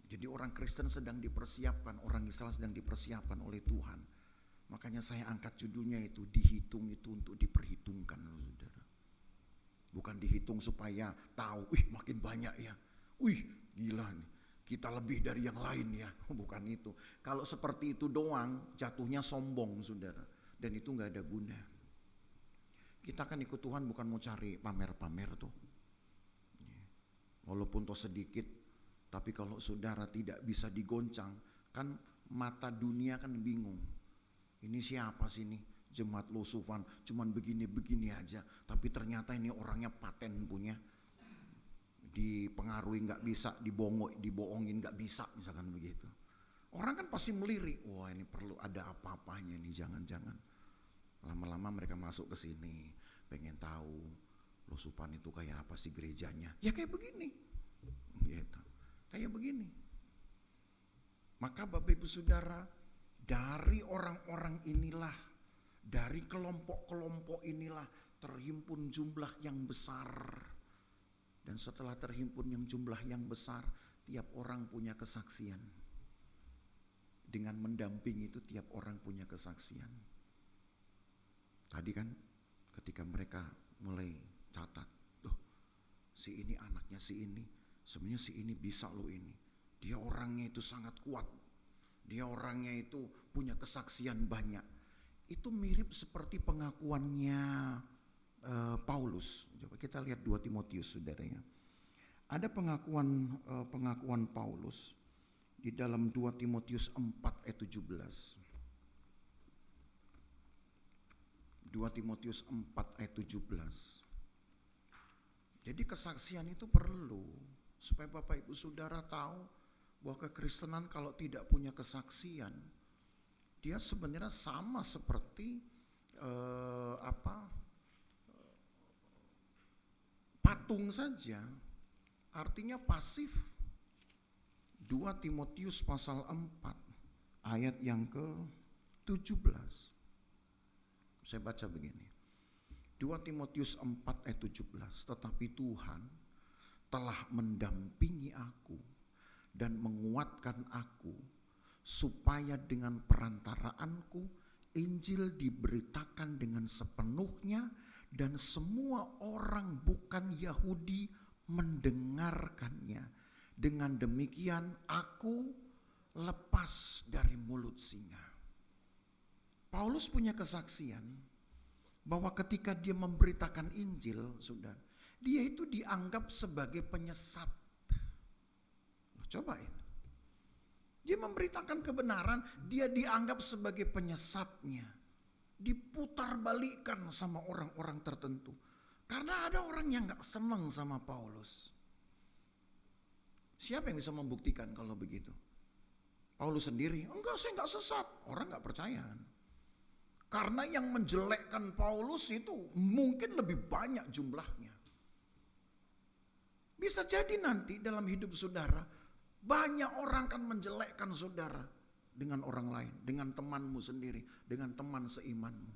Jadi orang Kristen sedang dipersiapkan, orang Israel sedang dipersiapkan oleh Tuhan. Makanya saya angkat judulnya itu, dihitung itu untuk diperhitungkan loh saudara. Bukan dihitung supaya tahu, makin banyak ya. Gila nih, kita lebih dari yang lain ya. Bukan itu. Kalau seperti itu doang, jatuhnya sombong saudara. Dan itu gak ada guna. Kita kan ikut Tuhan bukan mau cari pamer-pamer tuh. Walaupun toh sedikit, tapi kalau saudara tidak bisa digoncang, kan mata dunia kan bingung. Ini siapa sih nih? Jemaat Losufan cuman begini-begini aja, tapi ternyata ini orangnya paten punya. Dipengaruhi gak bisa, dibohongin gak bisa, misalkan begitu. Orang kan pasti melirik, wah ini perlu ada apa-apanya nih, jangan-jangan. Lama-lama mereka masuk ke sini, pengen tahu Losufan itu kayak apa sih gerejanya. Ya kayak begini. Gitu. Kayak begini. Maka Bapak Ibu Saudara, dari orang-orang inilah, dari kelompok-kelompok inilah terhimpun jumlah yang besar. Dan setelah terhimpun yang jumlah yang besar, tiap orang punya kesaksian. Dengan mendampingi itu tiap orang punya kesaksian. Tadi kan ketika mereka mulai catat. Tuh, si ini anaknya si ini, sebenarnya si ini bisa loh ini. Dia orangnya itu sangat kuat. Dia orangnya itu punya kesaksian banyak. Itu mirip seperti pengakuannya Paulus. Coba kita lihat 2 Timotius, saudara ya. Ada pengakuan Paulus di dalam 2 Timotius 4 ayat 17. 2 Timotius 4 ayat 17. Jadi kesaksian itu perlu supaya Bapak Ibu Saudara tahu bahwa kekristenan kalau tidak punya kesaksian, dia sebenarnya sama seperti patung saja, artinya pasif. 2 Timotius pasal 4 ayat yang ke-17. Saya baca begini. 2 Timotius 4 ayat 17. Tetapi Tuhan telah mendampingi aku dan menguatkan aku supaya dengan perantaraanku Injil diberitakan dengan sepenuhnya dan semua orang bukan Yahudi mendengarkannya. Dengan demikian aku lepas dari mulut singa. Paulus punya kesaksian bahwa ketika dia memberitakan Injil, saudara, dia itu dianggap sebagai penyesat. Cobain. Dia memberitakan kebenaran, dia dianggap sebagai penyesatnya. Diputarbalikkan sama orang-orang tertentu. Karena ada orang yang gak senang sama Paulus. Siapa yang bisa membuktikan kalau begitu? Paulus sendiri, enggak, saya gak sesat. Orang gak percaya. Karena yang menjelekkan Paulus itu mungkin lebih banyak jumlahnya. Bisa jadi nanti dalam hidup saudara, banyak orang kan menjelekkan saudara dengan orang lain, dengan temanmu sendiri, dengan teman seimanmu.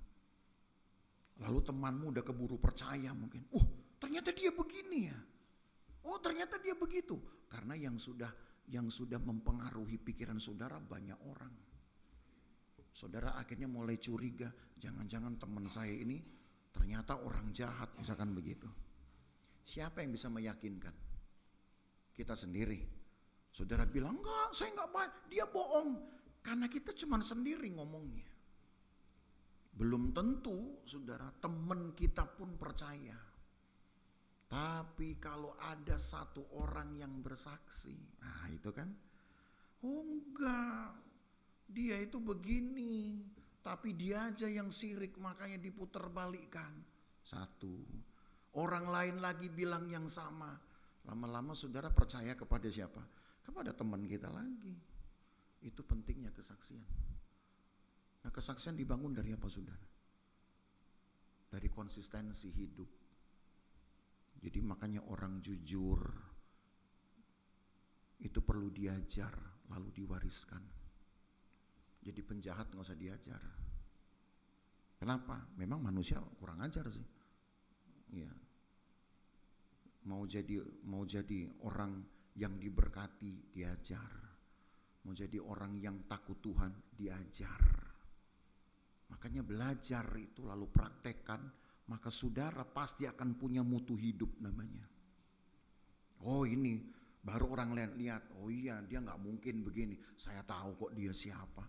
Lalu temanmu udah keburu percaya mungkin, ternyata dia begini ya. Oh ternyata dia begitu. Karena yang sudah mempengaruhi pikiran saudara banyak orang. Saudara akhirnya mulai curiga, jangan-jangan teman saya ini ternyata orang jahat, misalkan begitu. Siapa yang bisa meyakinkan? Kita sendiri. Saudara bilang, enggak, saya enggak baik, dia bohong. Karena kita cuma sendiri ngomongnya. Belum tentu, saudara, teman kita pun percaya. Tapi kalau ada satu orang yang bersaksi, nah itu kan, oh enggak, dia itu begini, tapi dia aja yang sirik makanya diputarbalikkan. Satu, orang lain lagi bilang yang sama. Lama-lama saudara percaya kepada siapa? Kepada teman kita lagi. Itu pentingnya kesaksian. Nah kesaksian dibangun dari apa saudara? Dari konsistensi hidup. Jadi makanya orang jujur itu perlu diajar lalu diwariskan. Jadi penjahat gak usah diajar. Kenapa? Memang manusia kurang ajar sih. Ya. Mau jadi orang yang diberkati diajar. Mau jadi orang yang takut Tuhan diajar. Makanya belajar itu lalu praktekkan, maka saudara pasti akan punya mutu hidup namanya. Oh ini baru orang lihat, oh iya dia gak mungkin begini. Saya tahu kok dia siapa.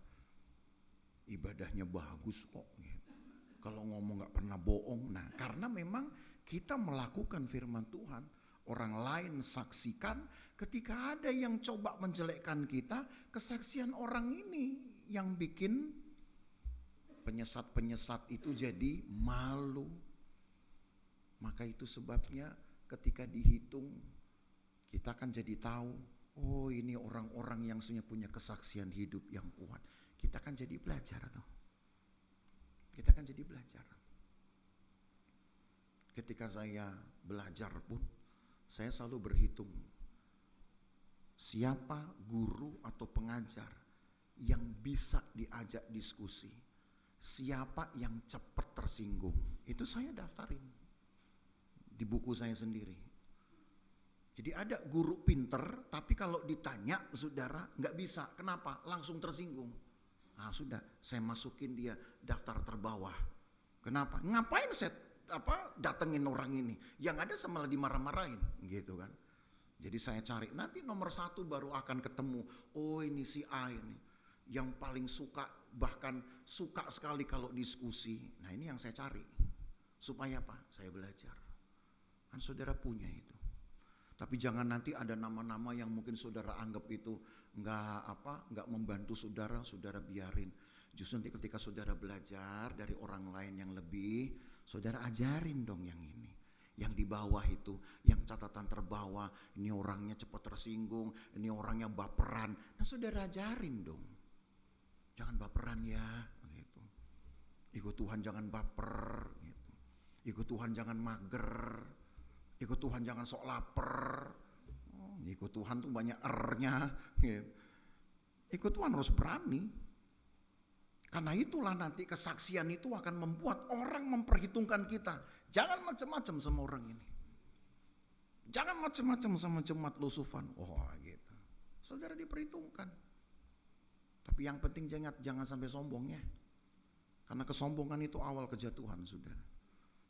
Ibadahnya bagus kok gitu. Kalau ngomong gak pernah bohong. Nah karena memang kita melakukan firman Tuhan, orang lain saksikan. Ketika ada yang coba menjelekkan kita, kesaksian orang ini yang bikin penyesat-penyesat itu jadi malu. Maka itu sebabnya ketika dihitung, kita akan jadi tahu, oh ini orang-orang yang sebenarnya punya kesaksian hidup yang kuat. Kita akan jadi belajar atau kita akan jadi belajar. Ketika saya belajar pun, saya selalu berhitung siapa guru atau pengajar yang bisa diajak diskusi, siapa yang cepat tersinggung. Itu saya daftarin di buku saya sendiri. Jadi ada guru pinter, tapi kalau ditanya saudara nggak bisa. Kenapa? Langsung tersinggung. Nah sudah, saya masukin dia daftar terbawah. Kenapa? Ngapain saya datengin orang ini. Yang ada malah dimarah-marahin gitu kan. Jadi saya cari, nanti nomor 1 baru akan ketemu. Oh ini si A ini, yang paling suka, bahkan suka sekali kalau diskusi. Nah ini yang saya cari. Supaya apa? Saya belajar. Kan saudara punya itu. Tapi jangan nanti ada nama-nama yang mungkin saudara anggap itu nggak membantu saudara, saudara biarin. Justru nanti ketika saudara belajar dari orang lain yang lebih, saudara ajarin dong yang ini. Yang di bawah itu, yang catatan terbawah, ini orangnya cepat tersinggung, ini orangnya baperan. Nah saudara ajarin dong. Jangan baperan ya, gitu. Ikut Tuhan jangan baper, gitu. Ikut Tuhan jangan mager, ikut Tuhan jangan sok lapar. Ikut Tuhan tuh banyak R-nya, gitu. Ikut Tuhan harus berani. Karena itulah nanti kesaksian itu akan membuat orang memperhitungkan kita. Jangan macam-macam sama orang ini. Jangan macam-macam sama jemaat Lusufan. Oh gitu. Saudara diperhitungkan. Tapi yang penting jangan sampai sombong ya. Karena kesombongan itu awal kejatuhan saudara.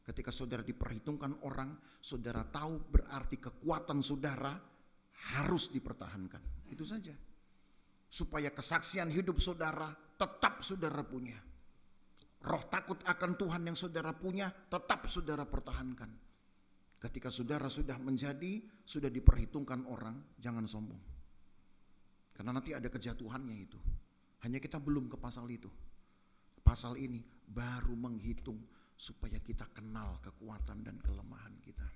Ketika saudara diperhitungkan orang, saudara tahu berarti kekuatan saudara harus dipertahankan. Itu saja. Supaya kesaksian hidup saudara tetap saudara punya. Roh takut akan Tuhan yang saudara punya tetap saudara pertahankan. Ketika saudara sudah sudah diperhitungkan orang, jangan sombong. Karena nanti ada kejatuhannya itu. Hanya kita belum ke pasal itu. Pasal ini baru menghitung supaya kita kenal kekuatan dan kelemahan kita.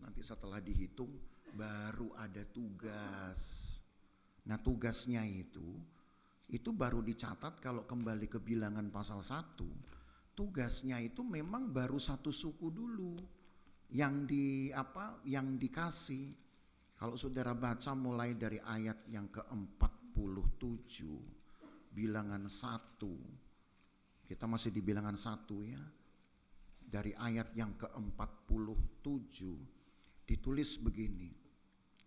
Nanti setelah dihitung baru ada tugas. Nah tugasnya itu baru dicatat kalau kembali ke Bilangan pasal 1. Tugasnya itu memang baru satu suku dulu yang dikasih. Kalau saudara baca mulai dari ayat yang ke-47, Bilangan 1. Kita masih di Bilangan 1 ya. Dari ayat yang ke-47 ditulis begini.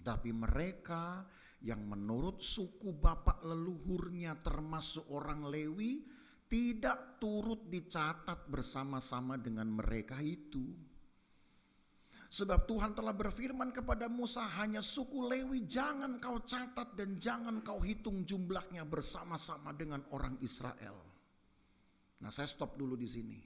Tapi mereka yang menurut suku bapak leluhurnya termasuk orang Lewi tidak turut dicatat bersama-sama dengan mereka itu. Sebab Tuhan telah berfirman kepada Musa, hanya suku Lewi jangan kau catat dan jangan kau hitung jumlahnya bersama-sama dengan orang Israel. Nah saya stop dulu di sini.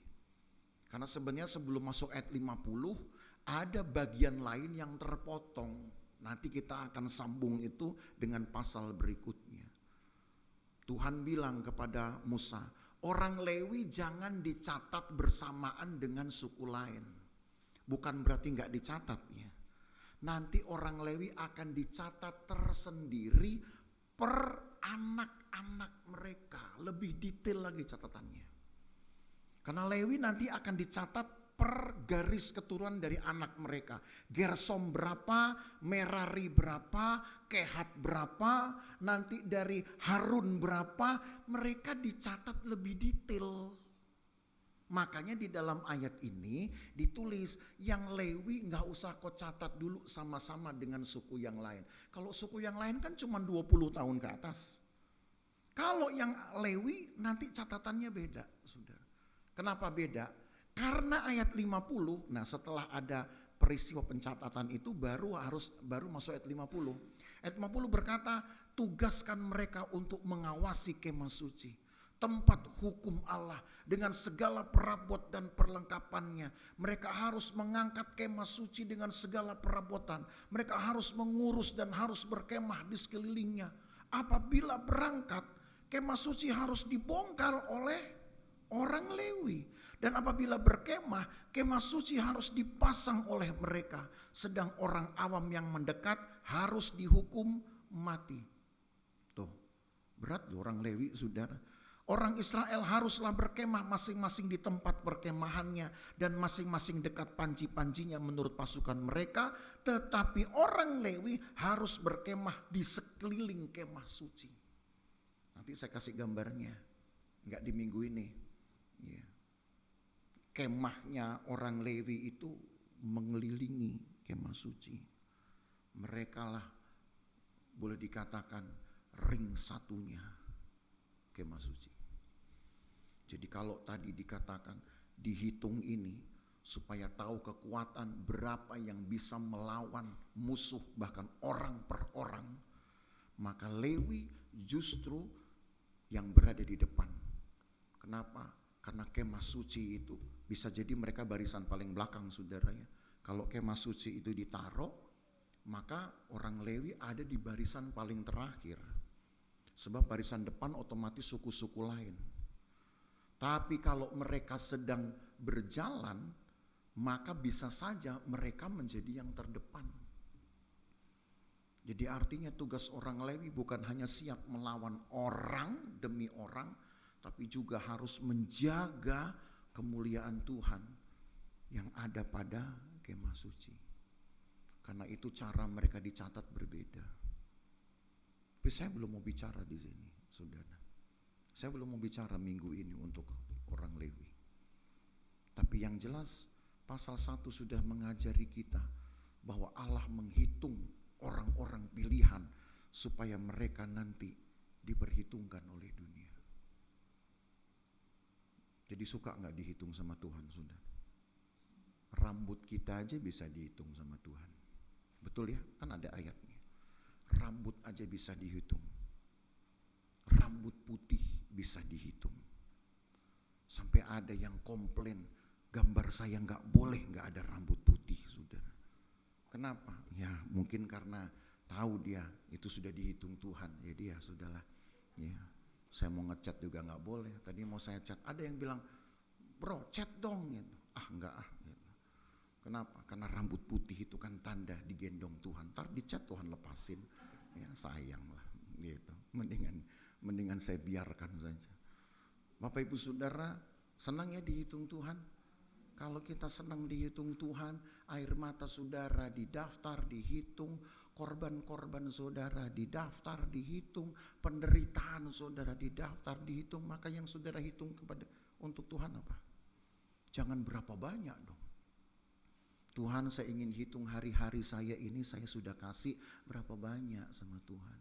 Karena sebenarnya sebelum masuk ayat 50 ada bagian lain yang terpotong. Nanti kita akan sambung itu dengan pasal berikutnya. Tuhan bilang kepada Musa, orang Lewi jangan dicatat bersamaan dengan suku lain. Bukan berarti nggak dicatat ya. Nanti orang Lewi akan dicatat tersendiri per anak-anak mereka. Lebih detail lagi catatannya. Karena Lewi nanti akan dicatat per garis keturunan dari anak mereka. Gersom berapa, Merari berapa, Kehat berapa, nanti dari Harun berapa, mereka dicatat lebih detail. Makanya di dalam ayat ini ditulis yang Lewi gak usah kau catat dulu sama-sama dengan suku yang lain. Kalau suku yang lain kan cuma 20 tahun ke atas. Kalau yang Lewi nanti catatannya beda, saudara. Kenapa beda? Karena ayat 50, nah setelah ada peristiwa pencatatan itu baru masuk ayat 50. Ayat 50 berkata, tugaskan mereka untuk mengawasi kemah suci, tempat hukum Allah dengan segala perabot dan perlengkapannya. Mereka harus mengangkat kemah suci dengan segala perabotan. Mereka harus mengurus dan harus berkemah di sekelilingnya. Apabila berangkat, kemah suci harus dibongkar oleh orang Lewi. Dan apabila berkemah, kemah suci harus dipasang oleh mereka. Sedang orang awam yang mendekat harus dihukum mati. Tuh, berat loh orang Lewi saudara. Orang Israel haruslah berkemah masing-masing di tempat perkemahannya. Dan masing-masing dekat panci-pancinya menurut pasukan mereka. Tetapi orang Lewi harus berkemah di sekeliling kemah suci. Nanti saya kasih gambarnya. Enggak di minggu ini. Ya. Kemahnya orang Lewi itu mengelilingi kemah suci. Mereka lah boleh dikatakan ring satunya kemah suci. Jadi kalau tadi dikatakan dihitung ini supaya tahu kekuatan berapa yang bisa melawan musuh bahkan orang per orang, maka Lewi justru yang berada di depan. Kenapa? Karena kemah suci itu bisa jadi mereka barisan paling belakang, saudara ya. Kalau kemah suci itu ditaruh, maka orang Lewi ada di barisan paling terakhir. Sebab barisan depan otomatis suku-suku lain. Tapi kalau mereka sedang berjalan, maka bisa saja mereka menjadi yang terdepan. Jadi artinya tugas orang Lewi bukan hanya siap melawan orang demi orang, tapi juga harus menjaga kemuliaan Tuhan yang ada pada kemah suci. Karena itu cara mereka dicatat berbeda. Tapi saya belum mau bicara di sini, saudara. Saya belum mau bicara minggu ini untuk orang Lewi. Tapi yang jelas pasal 1 sudah mengajari kita bahwa Allah menghitung orang-orang pilihan supaya mereka nanti diperhitungkan oleh dunia. Jadi suka gak dihitung sama Tuhan, saudara? Rambut kita aja bisa dihitung sama Tuhan. Betul ya? Kan ada ayatnya. Rambut aja bisa dihitung. Rambut putih bisa dihitung. Sampai ada yang komplain, gambar saya gak boleh gak ada rambut putih, saudara. Kenapa? Ya mungkin karena tahu dia itu sudah dihitung Tuhan. Jadi ya sudahlah. Ya. Saya mau ngecat juga gak boleh. Tadi mau saya cat, ada yang bilang, bro cat dong gitu. Enggak gitu. Kenapa? Karena rambut putih itu kan tanda digendong Tuhan. Ntar dicat Tuhan lepasin. Ya sayang lah gitu. Mendingan saya biarkan saja. Bapak Ibu Saudara, senang ya dihitung Tuhan? Kalau kita senang dihitung Tuhan, air mata saudara didaftar, dihitung, korban-korban saudara didaftar, dihitung, penderitaan saudara didaftar, dihitung, maka yang saudara hitung untuk Tuhan apa? Jangan berapa banyak dong. Tuhan, saya ingin hitung hari-hari saya ini, saya sudah kasih berapa banyak sama Tuhan.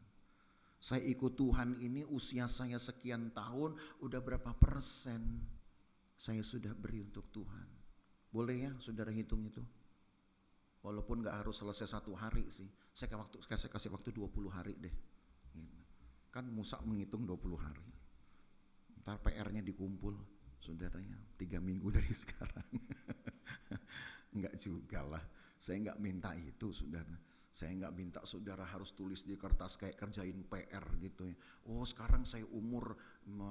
Saya ikut Tuhan ini usia saya sekian tahun, udah berapa persen saya sudah beri untuk Tuhan. Boleh ya saudara hitung itu? Walaupun gak harus selesai 1 hari sih. Saya kasih waktu 20 hari deh. Kan Musa menghitung 20 hari. Ntar PR-nya dikumpul saudaranya 3 minggu dari sekarang. Enggak juga lah. Saya gak minta itu saudara. Saya gak minta saudara harus tulis di kertas kayak kerjain PR gitu ya. Oh sekarang saya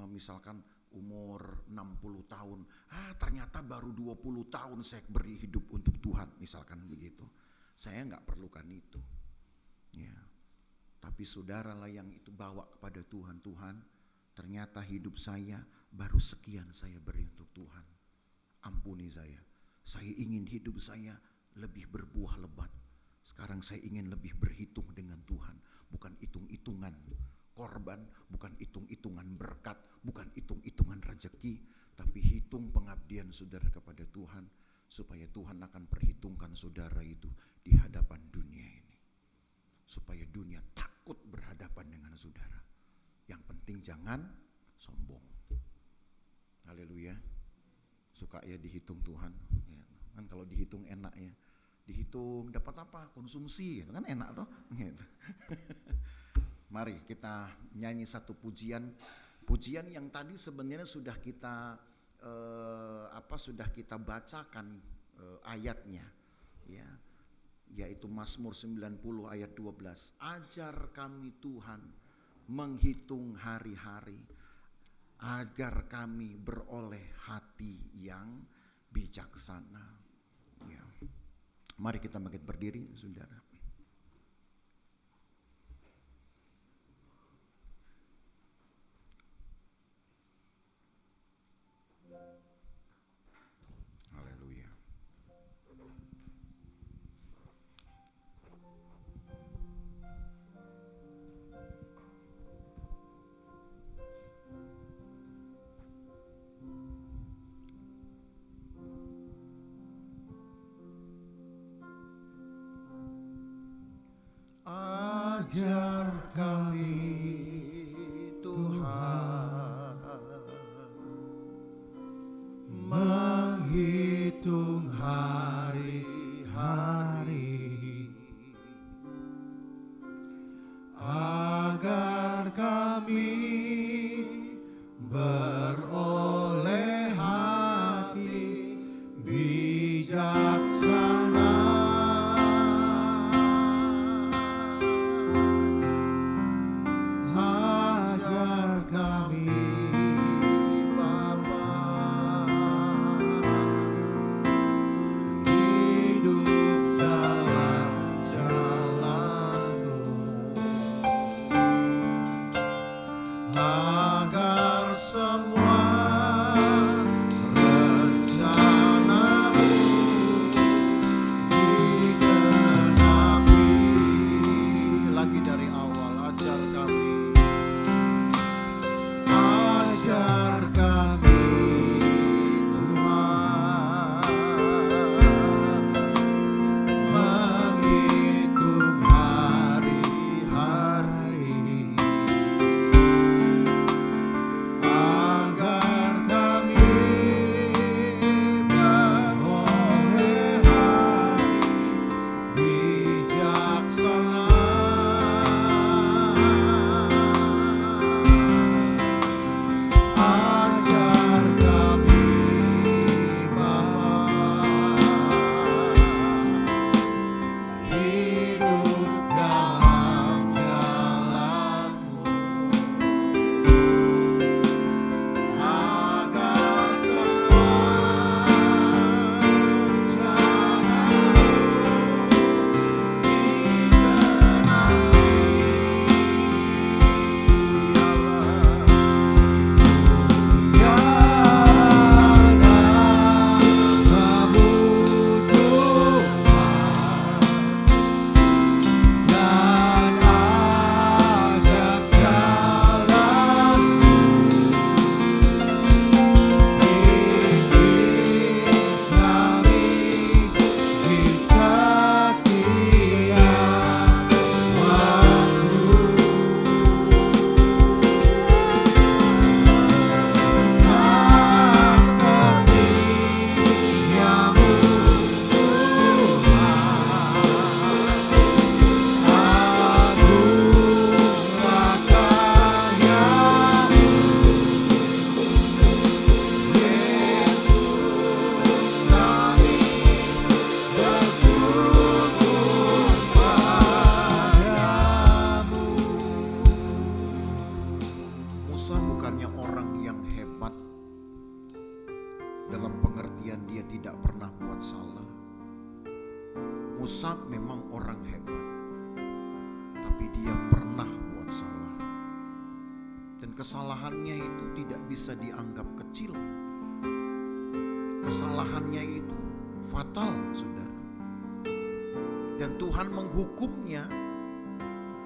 misalkan umur 60 tahun. Ternyata baru 20 tahun saya beri hidup untuk Tuhan, misalkan begitu. Saya gak perlukan itu. Ya. Tapi saudaralah yang itu bawa kepada Tuhan. Tuhan, ternyata hidup saya baru sekian saya beri untuk Tuhan. Ampuni saya. Saya ingin hidup saya lebih berbuah lebat. Sekarang saya ingin lebih berhitung dengan Tuhan. Bukan hitung-hitungan korban, bukan hitung-hitungan berkat, bukan hitung-hitungan rezeki, tapi hitung pengabdian saudara kepada Tuhan, supaya Tuhan akan perhitungkan saudara itu di hadapan dunia ini. Supaya dunia takut berhadapan dengan saudara. Yang penting jangan sombong. Haleluya. Suka ya dihitung Tuhan. Ya, kan kalau dihitung enak ya. Dihitung dapat apa? Konsumsi gitu kan, enak toh gitu. Mari kita nyanyi satu pujian yang tadi sebenarnya sudah kita sudah kita bacakan ayatnya ya, yaitu Mazmur 90 ayat 12. Ajar kami Tuhan menghitung hari-hari agar kami beroleh hati yang bijaksana ya. Mari kita bangkit berdiri saudara. Haleluya. Ajar kami Tuhan artian dia tidak pernah buat salah. Musa memang orang hebat, tapi dia pernah buat salah. Dan kesalahannya itu tidak bisa dianggap kecil. Kesalahannya itu fatal, saudara. Dan Tuhan menghukumnya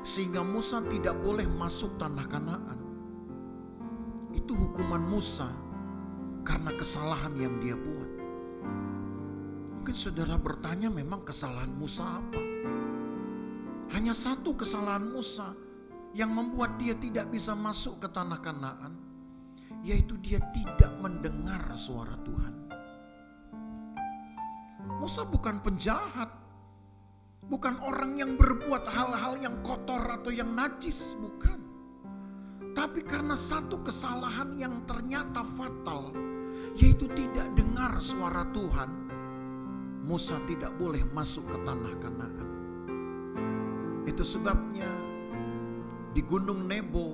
sehingga Musa tidak boleh masuk tanah Kanaan. Itu hukuman Musa karena kesalahan yang dia buat. Mungkin saudara bertanya, memang kesalahan Musa apa? Hanya satu kesalahan Musa yang membuat dia tidak bisa masuk ke tanah Kanaan, yaitu dia tidak mendengar suara Tuhan. Musa bukan penjahat, bukan orang yang berbuat hal-hal yang kotor atau yang najis, bukan. Tapi karena satu kesalahan yang ternyata fatal, yaitu tidak dengar suara Tuhan, Musa tidak boleh masuk ke tanah Kanaan. Itu sebabnya di Gunung Nebo,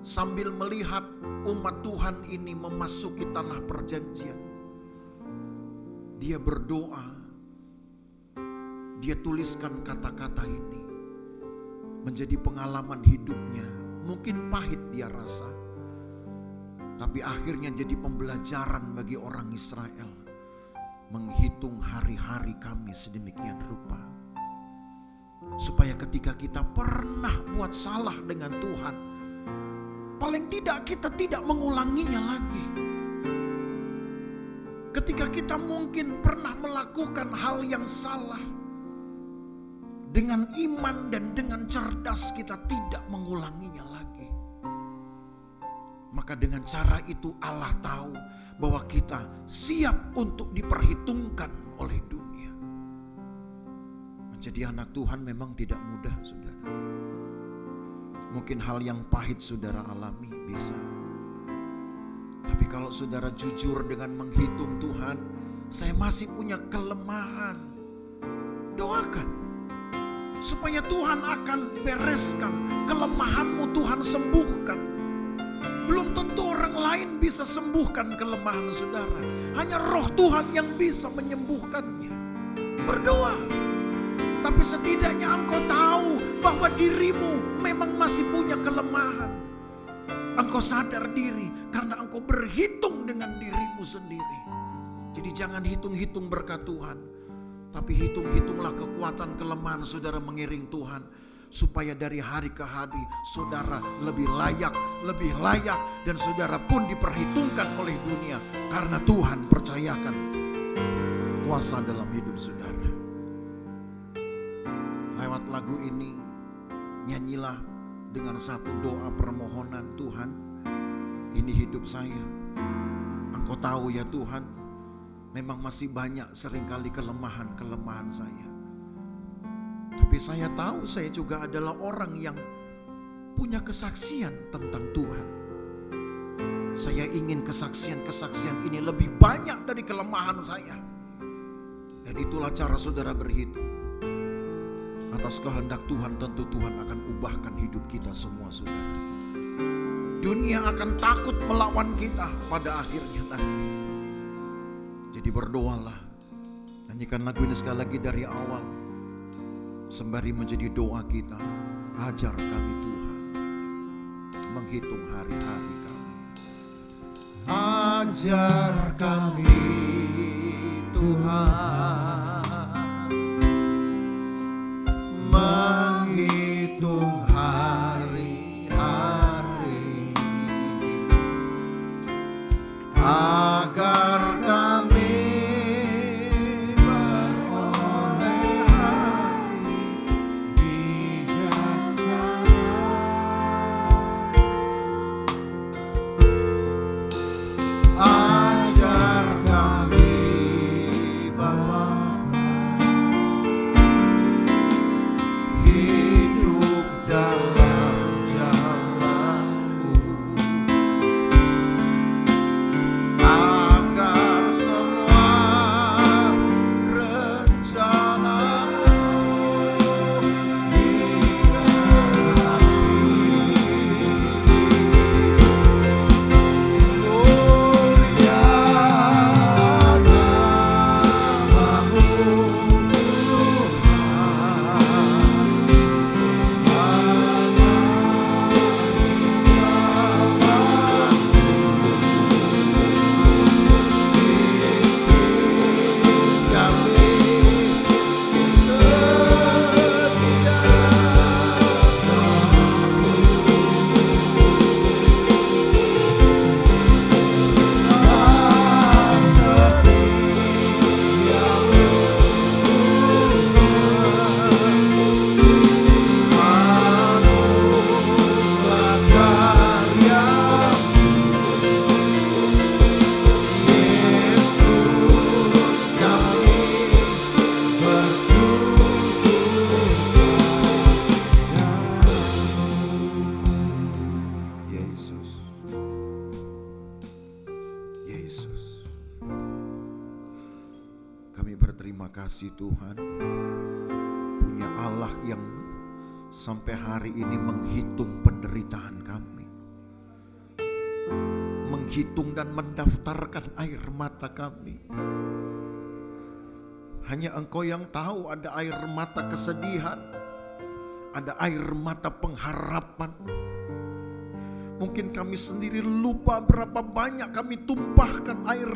sambil melihat umat Tuhan ini memasuki tanah perjanjian, dia berdoa, dia tuliskan kata-kata ini menjadi pengalaman hidupnya. Mungkin pahit dia rasa, tapi akhirnya jadi pembelajaran bagi orang Israel. Menghitung hari-hari kami sedemikian rupa, supaya ketika kita pernah buat salah dengan Tuhan, paling tidak kita tidak mengulanginya lagi. Ketika kita mungkin pernah melakukan hal yang salah, dengan iman dan dengan cerdas kita tidak mengulanginya lagi. Maka dengan cara itu Allah tahu bahwa kita siap untuk diperhitungkan oleh dunia. Menjadi anak Tuhan memang tidak mudah, saudara. Mungkin hal yang pahit saudara alami bisa. Tapi kalau saudara jujur dengan menghitung Tuhan, saya masih punya kelemahan, doakan supaya Tuhan akan bereskan kelemahanmu, Tuhan sembuhkan. Belum tentu orang lain bisa sembuhkan kelemahan saudara, hanya Roh Tuhan yang bisa menyembuhkannya. Berdoa, tapi setidaknya engkau tahu bahwa dirimu memang masih punya kelemahan. Engkau sadar diri karena engkau berhitung dengan dirimu sendiri. Jadi jangan hitung-hitung berkat Tuhan, tapi hitung-hitunglah kekuatan kelemahan saudara mengiring Tuhan. Supaya dari hari ke hari saudara lebih layak, dan saudara pun diperhitungkan oleh dunia. Karena Tuhan percayakan kuasa dalam hidup saudara. Lewat lagu ini nyanyilah dengan satu doa permohonan. Tuhan, ini hidup saya. Engkau tahu ya Tuhan, memang masih banyak seringkali kelemahan-kelemahan saya. Tapi saya tahu saya juga adalah orang yang punya kesaksian tentang Tuhan. Saya ingin kesaksian-kesaksian ini lebih banyak dari kelemahan saya. Dan itulah cara saudara berhitung. Atas kehendak Tuhan tentu Tuhan akan ubahkan hidup kita semua saudara. Dunia akan takut melawan kita pada akhirnya nanti. Jadi berdoalah. Nyanyikan lagu ini sekali lagi dari awal. Sembari menjadi doa kita, ajar kami Tuhan menghitung hari-hari kami. Ajar kami Tuhan menghitung hari-hari, agar kami ajar kami Bapa Kami berterima kasih Tuhan, punya Allah yang sampai hari ini menghitung penderitaan kami, menghitung dan mendaftarkan air mata kami. Hanya Engkau yang tahu ada air mata kesedihan, ada air mata pengharapan. Mungkin kami sendiri lupa berapa banyak kami tumpahkan air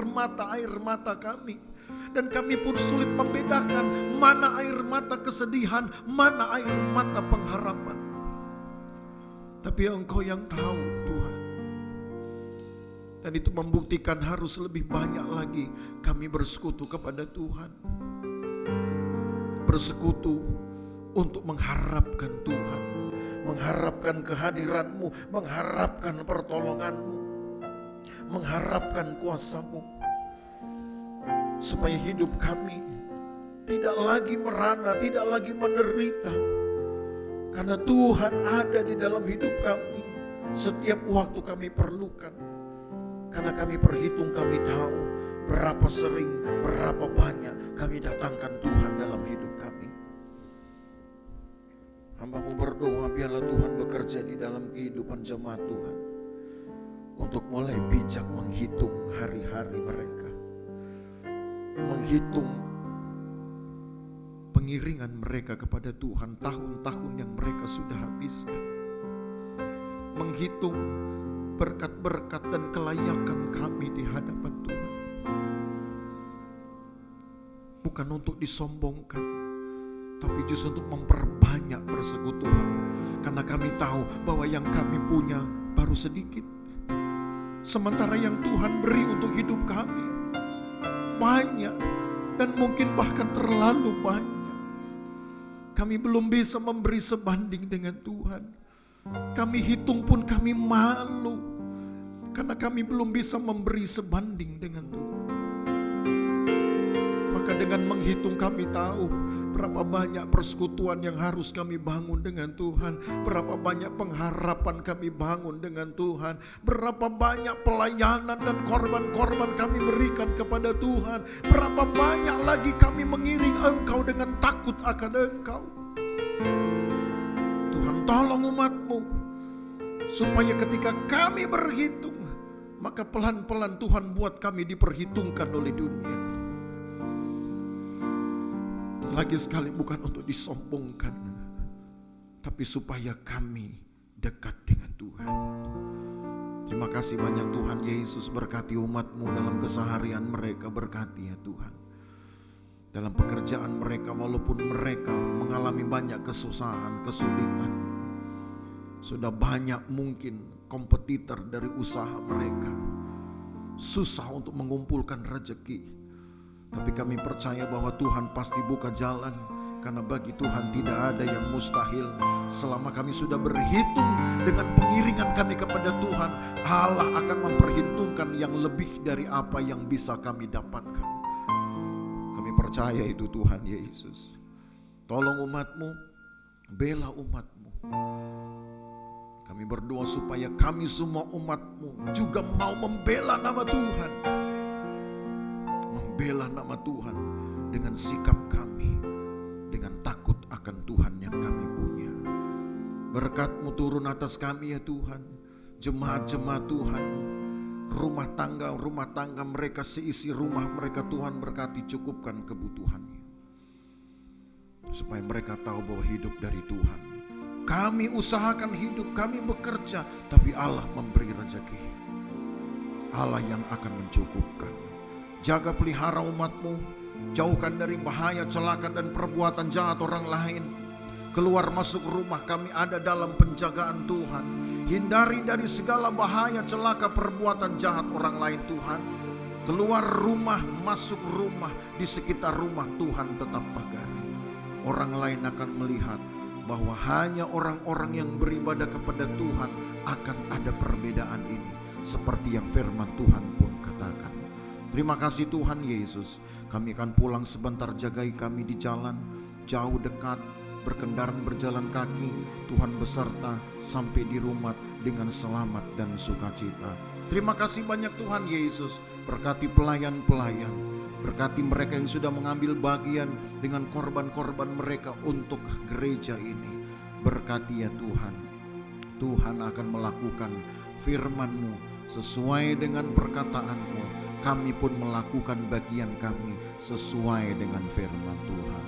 mata kami. Dan kami pun sulit membedakan mana air mata kesedihan, mana air mata pengharapan. Tapi Engkau yang tahu Tuhan. Dan itu membuktikan harus lebih banyak lagi kami bersekutu kepada Tuhan. Bersekutu untuk mengharapkan Tuhan. Mengharapkan kehadiran-Mu, mengharapkan pertolongan-Mu, mengharapkan kuasa-Mu. Supaya hidup kami tidak lagi merana, tidak lagi menderita. Karena Tuhan ada di dalam hidup kami setiap waktu kami perlukan. Karena kami perhitung, kami tahu berapa sering, berapa banyak kami datangkan Tuhan dalam hidup kami. Hamba-Mu berdoa biarlah Tuhan bekerja di dalam kehidupan jemaat Tuhan. Untuk mulai bijak menghitung hari-hari mereka. Menghitung pengiringan mereka kepada Tuhan, tahun-tahun yang mereka sudah habiskan. Menghitung berkat-berkat dan kelayakan kami di hadapan Tuhan. Bukan untuk disombongkan, tapi justru untuk memperbanyak persekutuan. Karena kami tahu bahwa yang kami punya baru sedikit. Sementara yang Tuhan beri untuk hidup kami banyak, dan mungkin bahkan terlalu banyak. Kami belum bisa memberi sebanding dengan Tuhan. Kami hitung pun kami malu, karena kami belum bisa memberi sebanding dengan Tuhan. Maka dengan menghitung kami tahu berapa banyak persekutuan yang harus kami bangun dengan Tuhan. Berapa banyak pengharapan kami bangun dengan Tuhan. Berapa banyak pelayanan dan korban-korban kami berikan kepada Tuhan. Berapa banyak lagi kami mengiring Engkau dengan takut akan Engkau. Tuhan tolong umat-Mu, supaya ketika kami berhitung, maka pelan-pelan Tuhan buat kami diperhitungkan oleh dunia. Lagi sekali bukan untuk disombongkan, tapi supaya kami dekat dengan Tuhan. Terima kasih banyak Tuhan Yesus, berkati umat-Mu dalam keseharian mereka, berkati ya Tuhan. Dalam pekerjaan mereka, walaupun mereka mengalami banyak kesusahan, kesulitan. Sudah banyak mungkin kompetitor dari usaha mereka. Susah untuk mengumpulkan rezeki. Tapi kami percaya bahwa Tuhan pasti buka jalan, karena bagi Tuhan tidak ada yang mustahil. Selama kami sudah berhitung dengan pengiringan kami kepada Tuhan, Allah akan memperhitungkan yang lebih dari apa yang bisa kami dapatkan. Kami percaya itu Tuhan Yesus. Tolong umat-Mu, bela umat-Mu. Kami berdoa supaya kami semua umat-Mu juga mau membela nama Tuhan. Bela nama Tuhan dengan sikap kami, dengan takut akan Tuhan yang kami punya. Berkat-Mu turun atas kami ya Tuhan. Jemaat-jemaat Tuhan, rumah tangga mereka, seisi rumah mereka Tuhan berkati, cukupkan kebutuhannya. Supaya mereka tahu bahwa hidup dari Tuhan. Kami usahakan hidup, kami bekerja, tapi Allah memberi rezeki. Allah yang akan mencukupkan. Jaga pelihara umat-Mu, jauhkan dari bahaya, celaka dan perbuatan jahat orang lain. Keluar masuk rumah kami ada dalam penjagaan Tuhan. Hindari dari segala bahaya, celaka, perbuatan jahat orang lain Tuhan. Keluar rumah, masuk rumah, di sekitar rumah Tuhan tetap pagari. Orang lain akan melihat bahwa hanya orang-orang yang beribadah kepada Tuhan akan ada perbedaan ini. Seperti yang firman Tuhan pun katakan. Terima kasih Tuhan Yesus. Kami akan pulang sebentar, jagai kami di jalan, jauh dekat, berkendaraan berjalan kaki. Tuhan beserta sampai di rumah dengan selamat dan sukacita. Terima kasih banyak Tuhan Yesus. Berkati pelayan-pelayan, Berkati mereka yang sudah mengambil bagian dengan korban-korban mereka untuk gereja ini. Berkati ya Tuhan. Tuhan akan melakukan firman-Mu sesuai dengan perkataan-Mu. Kami pun melakukan bagian kami sesuai dengan firman Tuhan.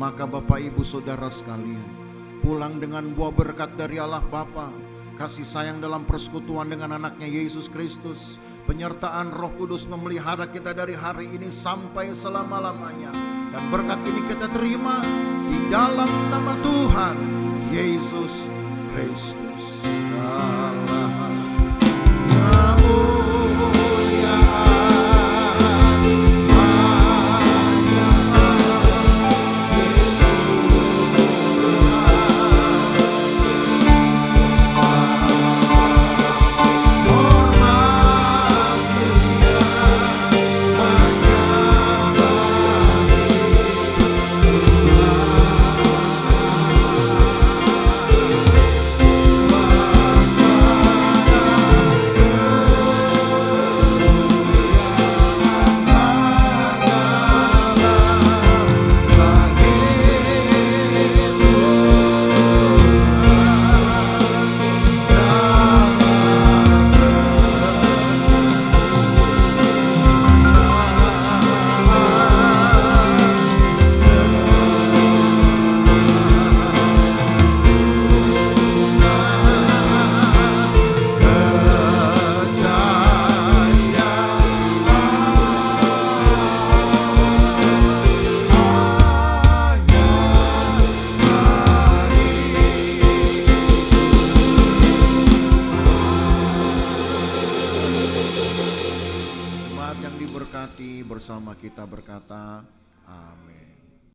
Maka Bapak Ibu Saudara sekalian, pulang dengan buah berkat dari Allah Bapa, kasih sayang dalam persekutuan dengan anaknya Yesus Kristus, penyertaan Roh Kudus memelihara kita dari hari ini sampai selama-lamanya. Dan berkat ini kita terima di dalam nama Tuhan Yesus Kristus. Bersama kita berkata,